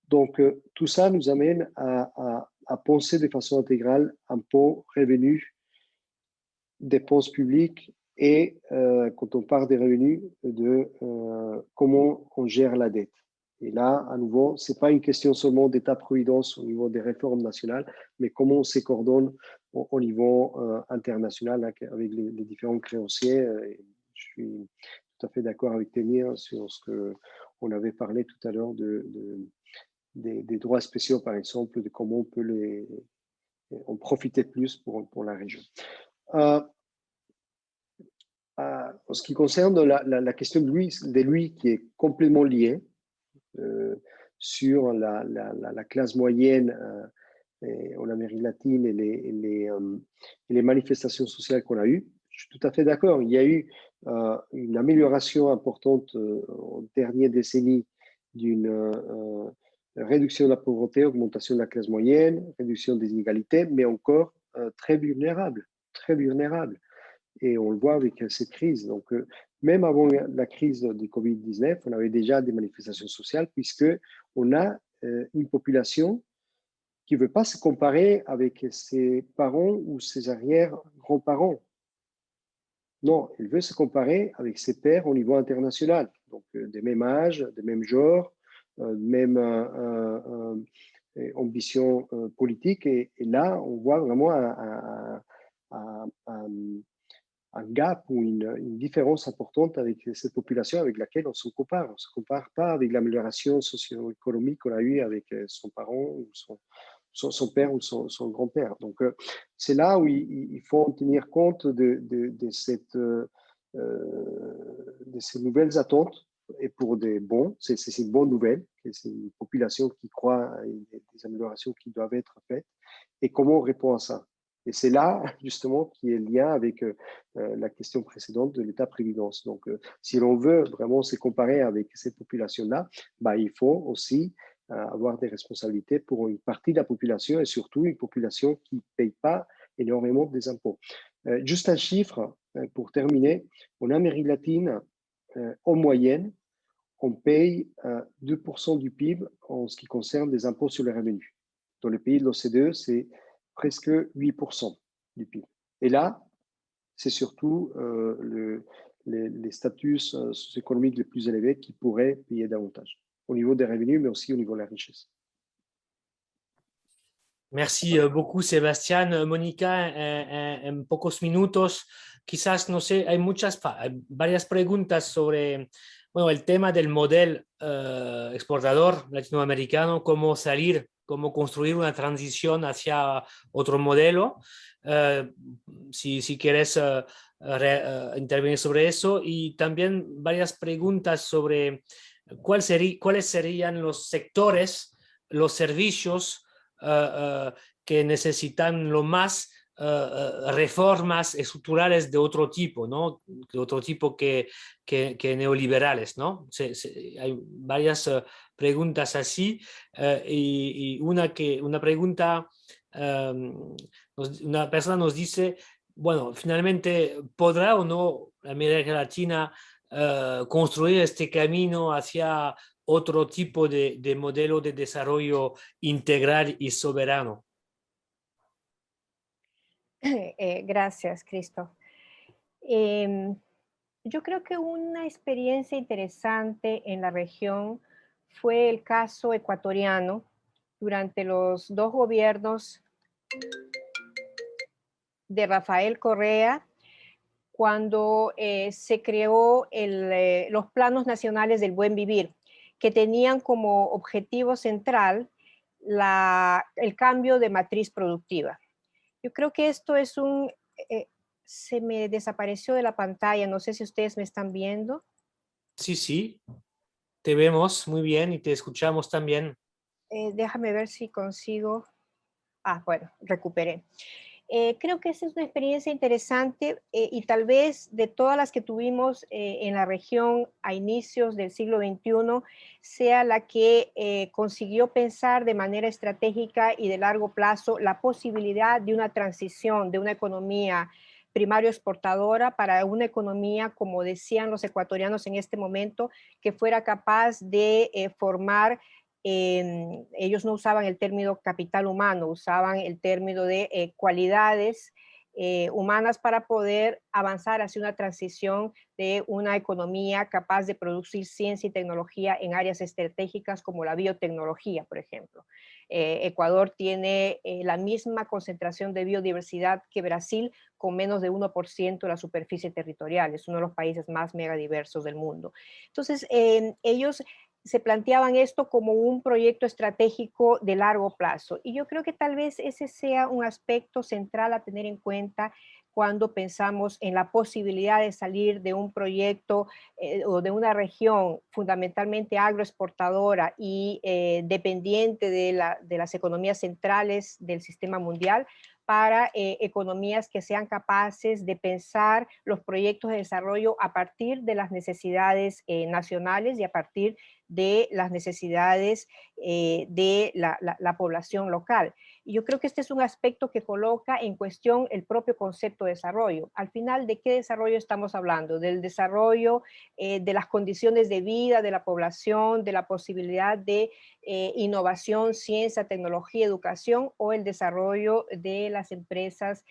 Donc, tout ça nous amène à penser de façon intégrale impôts, revenus, dépenses publiques et, quand on parle des revenus, de comment on gère la dette. Et là, à nouveau, ce n'est pas une question seulement d'État-providence au niveau des réformes nationales, mais comment on se coordonne au niveau international avec les différents créanciers. Je suis tout à fait d'accord avec Témir sur ce qu'on avait parlé tout à l'heure des droits spéciaux, par exemple, de comment on peut en profiter plus pour la région. En ce qui concerne la question de lui qui est complètement liée, sur la classe moyenne en Amérique latine et les manifestations sociales qu'on a eues. Je suis tout à fait d'accord. Il y a eu une amélioration importante en dernière décennie d'une réduction de la pauvreté, augmentation de la classe moyenne, réduction des inégalités, mais encore très vulnérable, très vulnérable. Et on le voit avec cette crise. Donc, même avant la crise du Covid-19, on avait déjà des manifestations sociales puisqu'on a une population qui ne veut pas se comparer avec ses parents ou ses arrière-grands-parents. Non, elle veut se comparer avec ses pairs au niveau international. Donc, des mêmes âges, des mêmes genres, même ambition politique. Et là, on voit vraiment un gap ou une différence importante avec cette population avec laquelle on se compare. On ne se compare pas avec l'amélioration socio-économique qu'on a eue avec son parent ou son père ou son grand-père. Donc, c'est là où il faut en tenir compte de ces nouvelles attentes. Et pour c'est une bonne nouvelle, c'est une population qui croit à des améliorations qui doivent être faites. Et comment on répond à ça? Et c'est là, justement, qui est le lien avec la question précédente de l'État-providence. Donc, si l'on veut vraiment se comparer avec cette population-là, il faut aussi avoir des responsabilités pour une partie de la population et surtout une population qui ne paye pas énormément des impôts. Juste un chiffre pour terminer. En Amérique latine, en moyenne, on paye 2% du PIB en ce qui concerne des impôts sur les revenus. Dans les pays de l'OCDE, c'est presque 8% du PIB. Et là, c'est surtout les statuts socio-économiques les plus élevés qui pourraient payer davantage, au niveau des revenus, mais aussi au niveau de la richesse.
Merci beaucoup, Sebastián. Mónica, en pocos minutos, quizás, no sé, hay varias preguntas sobre el tema del modelo exportador latinoamericano, cómo salir, cómo construir una transición hacia otro modelo. Si quieres intervenir sobre eso, y también varias preguntas sobre cuáles serían los sectores, los servicios que necesitan lo más reformas estructurales de otro tipo, ¿no? De otro tipo que neoliberales, ¿no? Hay varias preguntas así. Y una pregunta, una persona nos dice, bueno, finalmente, ¿podrá o no América Latina construir este camino hacia otro tipo de modelo de desarrollo integral y soberano?
Gracias, Cristo. Yo creo que una experiencia interesante en la región fue el caso ecuatoriano durante los 2 gobiernos de Rafael Correa, cuando se creó los planos nacionales del buen vivir, que tenían como objetivo central el cambio de matriz productiva. Yo creo que esto es se me desapareció de la pantalla, no sé si ustedes me están viendo.
Sí, sí, te vemos muy bien y te escuchamos también.
Déjame ver si consigo. Bueno, recuperé. Creo que esa es una experiencia interesante y tal vez de todas las que tuvimos en la región a inicios del siglo XXI, sea la que consiguió pensar de manera estratégica y de largo plazo la posibilidad de una transición de una economía primario exportadora para una economía, como decían los ecuatorianos en este momento, que fuera capaz de formar. Ellos no usaban el término capital humano, usaban el término de cualidades humanas para poder avanzar hacia una transición de una economía capaz de producir ciencia y tecnología en áreas estratégicas como la biotecnología, por ejemplo. Ecuador tiene la misma concentración de biodiversidad que Brasil, con menos de 1% de la superficie territorial. Es uno de los países más megadiversos del mundo. Entonces, ellos se planteaban esto como un proyecto estratégico de largo plazo. Y yo creo que tal vez ese sea un aspecto central a tener en cuenta cuando pensamos en la posibilidad de salir de un proyecto o de una región fundamentalmente agroexportadora y dependiente de las economías centrales del sistema mundial, para economías que sean capaces de pensar los proyectos de desarrollo a partir de las necesidades nacionales y a partir de las necesidades de la población local. Y yo creo que este es un aspecto que coloca en cuestión el propio concepto de desarrollo. Al final, ¿de qué desarrollo estamos hablando? Del desarrollo de las condiciones de vida de la población, de la posibilidad de innovación, ciencia, tecnología, educación, o el desarrollo de las empresas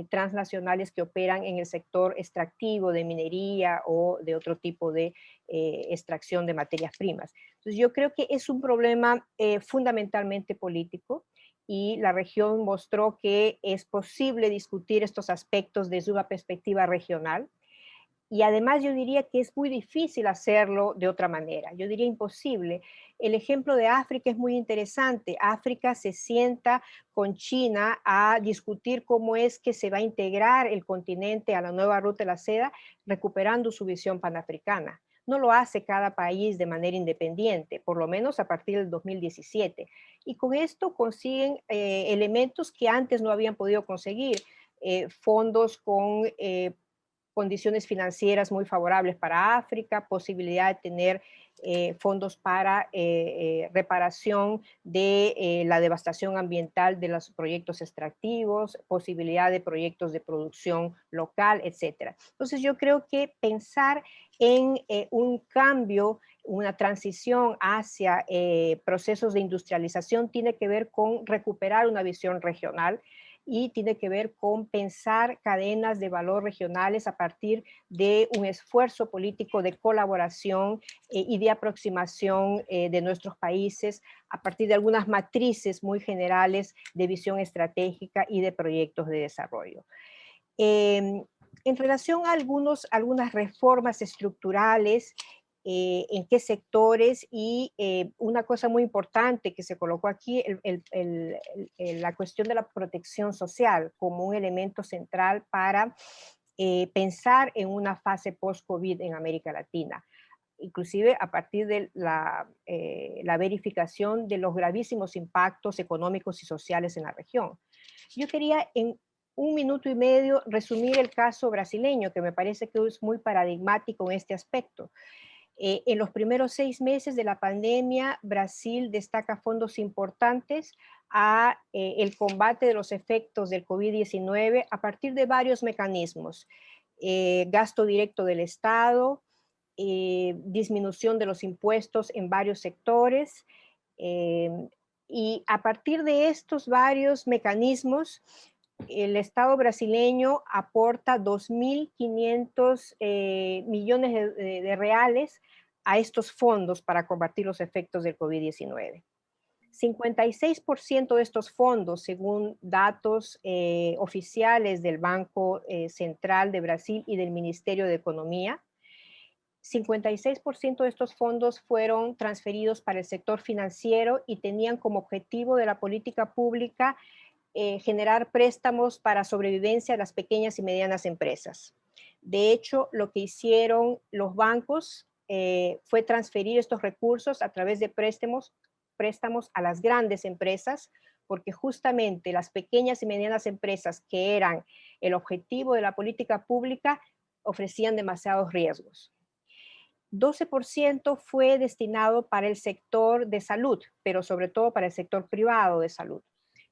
transnacionales que operan en el sector extractivo de minería o de otro tipo de extracción de materias primas. Entonces yo creo que es un problema fundamentalmente político y la región mostró que es posible discutir estos aspectos desde una perspectiva regional. Y además yo diría que es muy difícil hacerlo de otra manera. Yo diría imposible. El ejemplo de África es muy interesante. África se sienta con China a discutir cómo es que se va a integrar el continente a la nueva ruta de la seda, recuperando su visión panafricana. No lo hace cada país de manera independiente, por lo menos a partir del 2017. Y con esto consiguen elementos que antes no habían podido conseguir. Fondos con condiciones financieras muy favorables para África, posibilidad de tener fondos para reparación de la devastación ambiental de los proyectos extractivos, posibilidad de proyectos de producción local, etc. Entonces yo creo que pensar en un cambio, una transición hacia procesos de industrialización tiene que ver con recuperar una visión regional y tiene que ver con pensar cadenas de valor regionales a partir de un esfuerzo político de colaboración y de aproximación de nuestros países a partir de algunas matrices muy generales de visión estratégica y de proyectos de desarrollo. En relación a algunas reformas estructurales, en qué sectores y una cosa muy importante que se colocó aquí, la cuestión de la protección social como un elemento central para pensar en una fase post-COVID en América Latina, inclusive a partir de la verificación de los gravísimos impactos económicos y sociales en la región. Yo quería en 1 minuto y medio resumir el caso brasileño, que me parece que es muy paradigmático en este aspecto. En los primeros 6 meses de la pandemia, Brasil destaca fondos importantes a el combate de los efectos del COVID-19 a partir de varios mecanismos. Gasto directo del Estado, disminución de los impuestos en varios sectores, y a partir de estos varios mecanismos, el Estado brasileño aporta 2.500 millones de reales a estos fondos para combatir los efectos del COVID-19. 56% de estos fondos, según datos oficiales del Banco Central de Brasil y del Ministerio de Economía, 56% de estos fondos fueron transferidos para el sector financiero y tenían como objetivo de la política pública generar préstamos para sobrevivencia a las pequeñas y medianas empresas. De hecho, lo que hicieron los bancos fue transferir estos recursos a través de préstamos a las grandes empresas, porque justamente las pequeñas y medianas empresas, que eran el objetivo de la política pública, ofrecían demasiados riesgos. 12% fue destinado para el sector de salud, pero sobre todo para el sector privado de salud.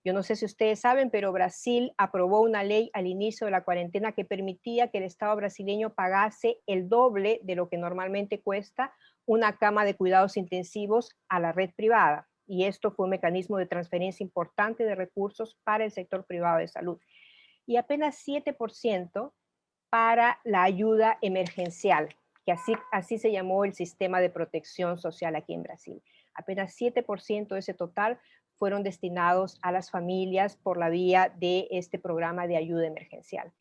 Yo no sé si ustedes saben, pero Brasil aprobó una ley al inicio de la cuarentena que permitía que el Estado brasileño pagase el doble de lo que normalmente cuesta una cama de cuidados intensivos a la red privada. Y esto fue un mecanismo de transferencia importante de recursos para el sector privado de salud. Y apenas 7% para la ayuda emergencial, que así se llamó el sistema de protección social aquí en Brasil. Apenas 7% de ese total fueron destinados a las familias por la vía de este programa de ayuda emergencial.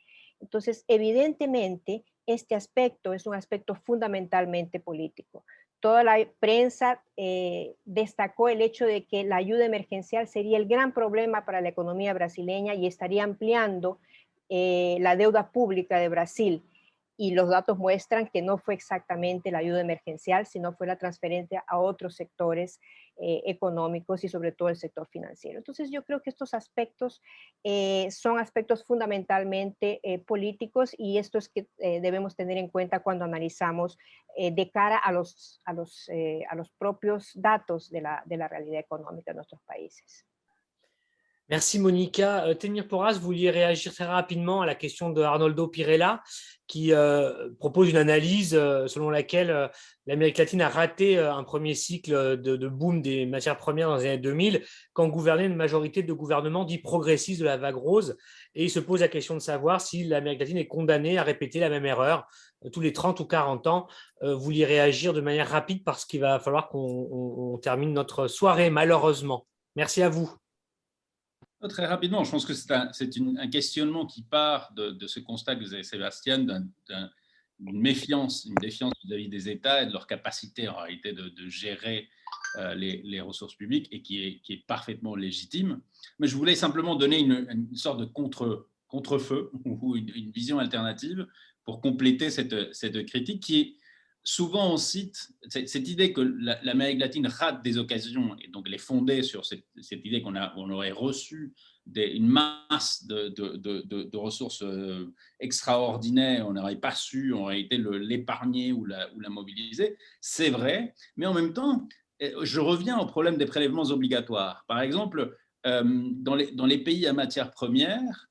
Entonces, evidentemente, este aspecto es un aspecto fundamentalmente político. Toda la prensa destacó el hecho de que la ayuda emergencial sería el gran problema para la economía brasileña y estaría ampliando la deuda pública de Brasil. Y los datos muestran que no fue exactamente la ayuda emergencial, sino fue la transferencia a otros sectores económicos y sobre todo el sector financiero. Entonces yo creo que estos aspectos son aspectos fundamentalmente políticos y esto es que debemos tener en cuenta cuando analizamos de cara a los propios datos de la realidad económica de nuestros países.
Merci Monica. Temir Porras, vous vouliez réagir très rapidement à la question de Arnoldo Pirella qui propose une analyse selon laquelle l'Amérique latine a raté un premier cycle de boom des matières premières dans les années 2000 quand gouvernait une majorité de gouvernements dits progressistes de la vague rose, et il se pose la question de savoir si l'Amérique latine est condamnée à répéter la même erreur tous les 30 ou 40 ans. Vous vouliez réagir de manière rapide parce qu'il va falloir qu'on termine notre soirée malheureusement. Merci à vous.
Très rapidement, je pense que c'est un questionnement qui part de ce constat que vous avez, Sébastien, d'une méfiance, une défiance vis-à-vis des États et de leur capacité en réalité de gérer les ressources publiques et qui est parfaitement légitime. Mais je voulais simplement donner une sorte de contre-feu ou une vision alternative pour compléter cette critique qui est souvent on cite cette idée que l'Amérique latine rate des occasions et donc les fonder sur cette idée qu'on aurait reçu une masse de ressources extraordinaires, on n'aurait pas su en réalité l'épargner ou la mobiliser. C'est vrai, mais en même temps, je reviens au problème des prélèvements obligatoires. Par exemple, dans les pays à matières premières,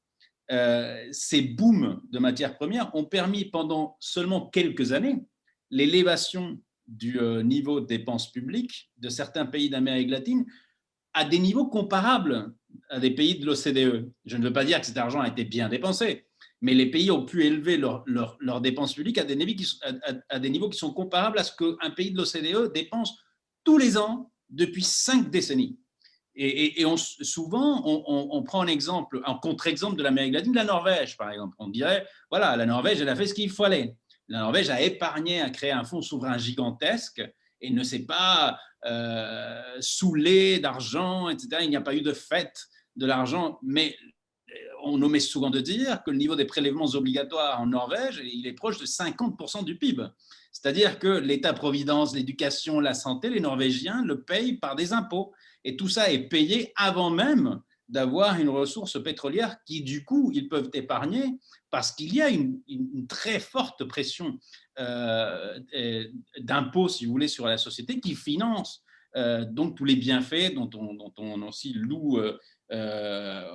ces booms de matières premières ont permis pendant seulement quelques années l'élévation du niveau de dépenses publiques de certains pays d'Amérique latine à des niveaux comparables à des pays de l'OCDE. Je ne veux pas dire que cet argent a été bien dépensé, mais les pays ont pu élever leurs dépenses publiques à des niveaux qui sont comparables à ce qu'un pays de l'OCDE dépense tous les ans depuis 5 décennies. Et souvent, on prend un contre-exemple de l'Amérique latine, la Norvège, par exemple. On dirait, voilà, la Norvège, elle a fait ce qu'il fallait. La Norvège a épargné, a créé un fonds souverain gigantesque et ne s'est pas saoulé d'argent, etc. Il n'y a pas eu de fête de l'argent, mais on omet souvent de dire que le niveau des prélèvements obligatoires en Norvège, il est proche de 50% du PIB. C'est-à-dire que l'État-providence, l'éducation, la santé, les Norvégiens le payent par des impôts. Et tout ça est payé avant même d'avoir une ressource pétrolière qui, du coup, ils peuvent épargner parce qu'il y a une très forte pression d'impôts, si vous voulez, sur la société qui finance donc tous les bienfaits dont on aussi loue,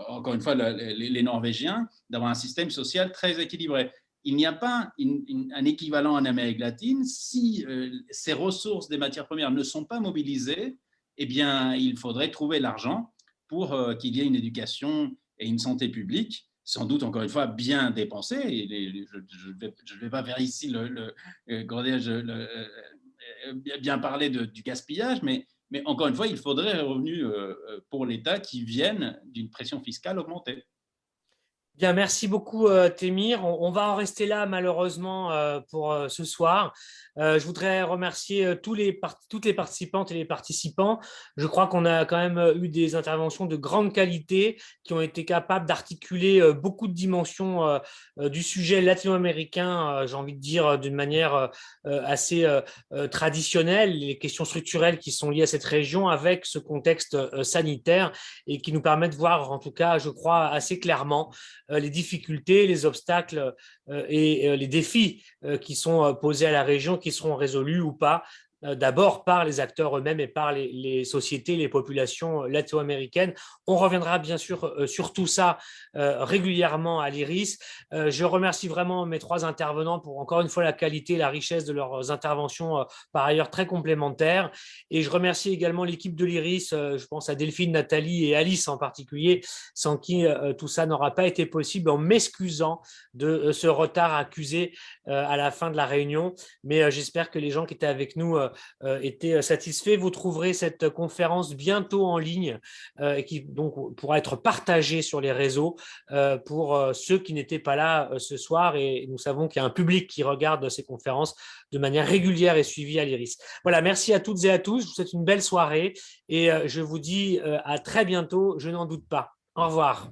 encore une fois, les Norvégiens, d'avoir un système social très équilibré. Il n'y a pas un équivalent en Amérique latine. Si ces ressources des matières premières ne sont pas mobilisées, eh bien, il faudrait trouver l'argent pour qu'il y ait une éducation et une santé publique, sans doute, encore une fois, bien dépensées. Et je ne vais pas faire ici bien parler du gaspillage, mais encore une fois, il faudrait des revenus pour l'État qui viennent d'une pression fiscale augmentée.
Bien, merci beaucoup, Témir. On va en rester là, malheureusement, pour ce soir. Je voudrais remercier toutes les participantes et les participants. Je crois qu'on a quand même eu des interventions de grande qualité qui ont été capables d'articuler beaucoup de dimensions du sujet latino-américain, j'ai envie de dire d'une manière assez traditionnelle, les questions structurelles qui sont liées à cette région avec ce contexte sanitaire et qui nous permettent de voir, en tout cas, je crois, assez clairement les difficultés, les obstacles et les défis qui sont posés à la région, qui seront résolus ou pas, d'abord par les acteurs eux-mêmes et par les sociétés, les populations latino-américaines. On reviendra bien sûr sur tout ça régulièrement à l'IRIS. Je remercie vraiment mes trois intervenants pour encore une fois la qualité et la richesse de leurs interventions, par ailleurs très complémentaires. Et je remercie également l'équipe de l'IRIS, je pense à Delphine, Nathalie et Alice en particulier, sans qui tout ça n'aura pas été possible, en m'excusant de ce retard accusé à la fin de la réunion. Mais j'espère que les gens qui étaient avec nous étaient satisfaits. Vous trouverez cette conférence bientôt en ligne et qui donc pourra être partagée sur les réseaux pour ceux qui n'étaient pas là ce soir. Et nous savons qu'il y a un public qui regarde ces conférences de manière régulière et suivie à l'IRIS. Voilà, merci à toutes et à tous. Je vous souhaite une belle soirée et je vous dis à très bientôt, je n'en doute pas. Au revoir.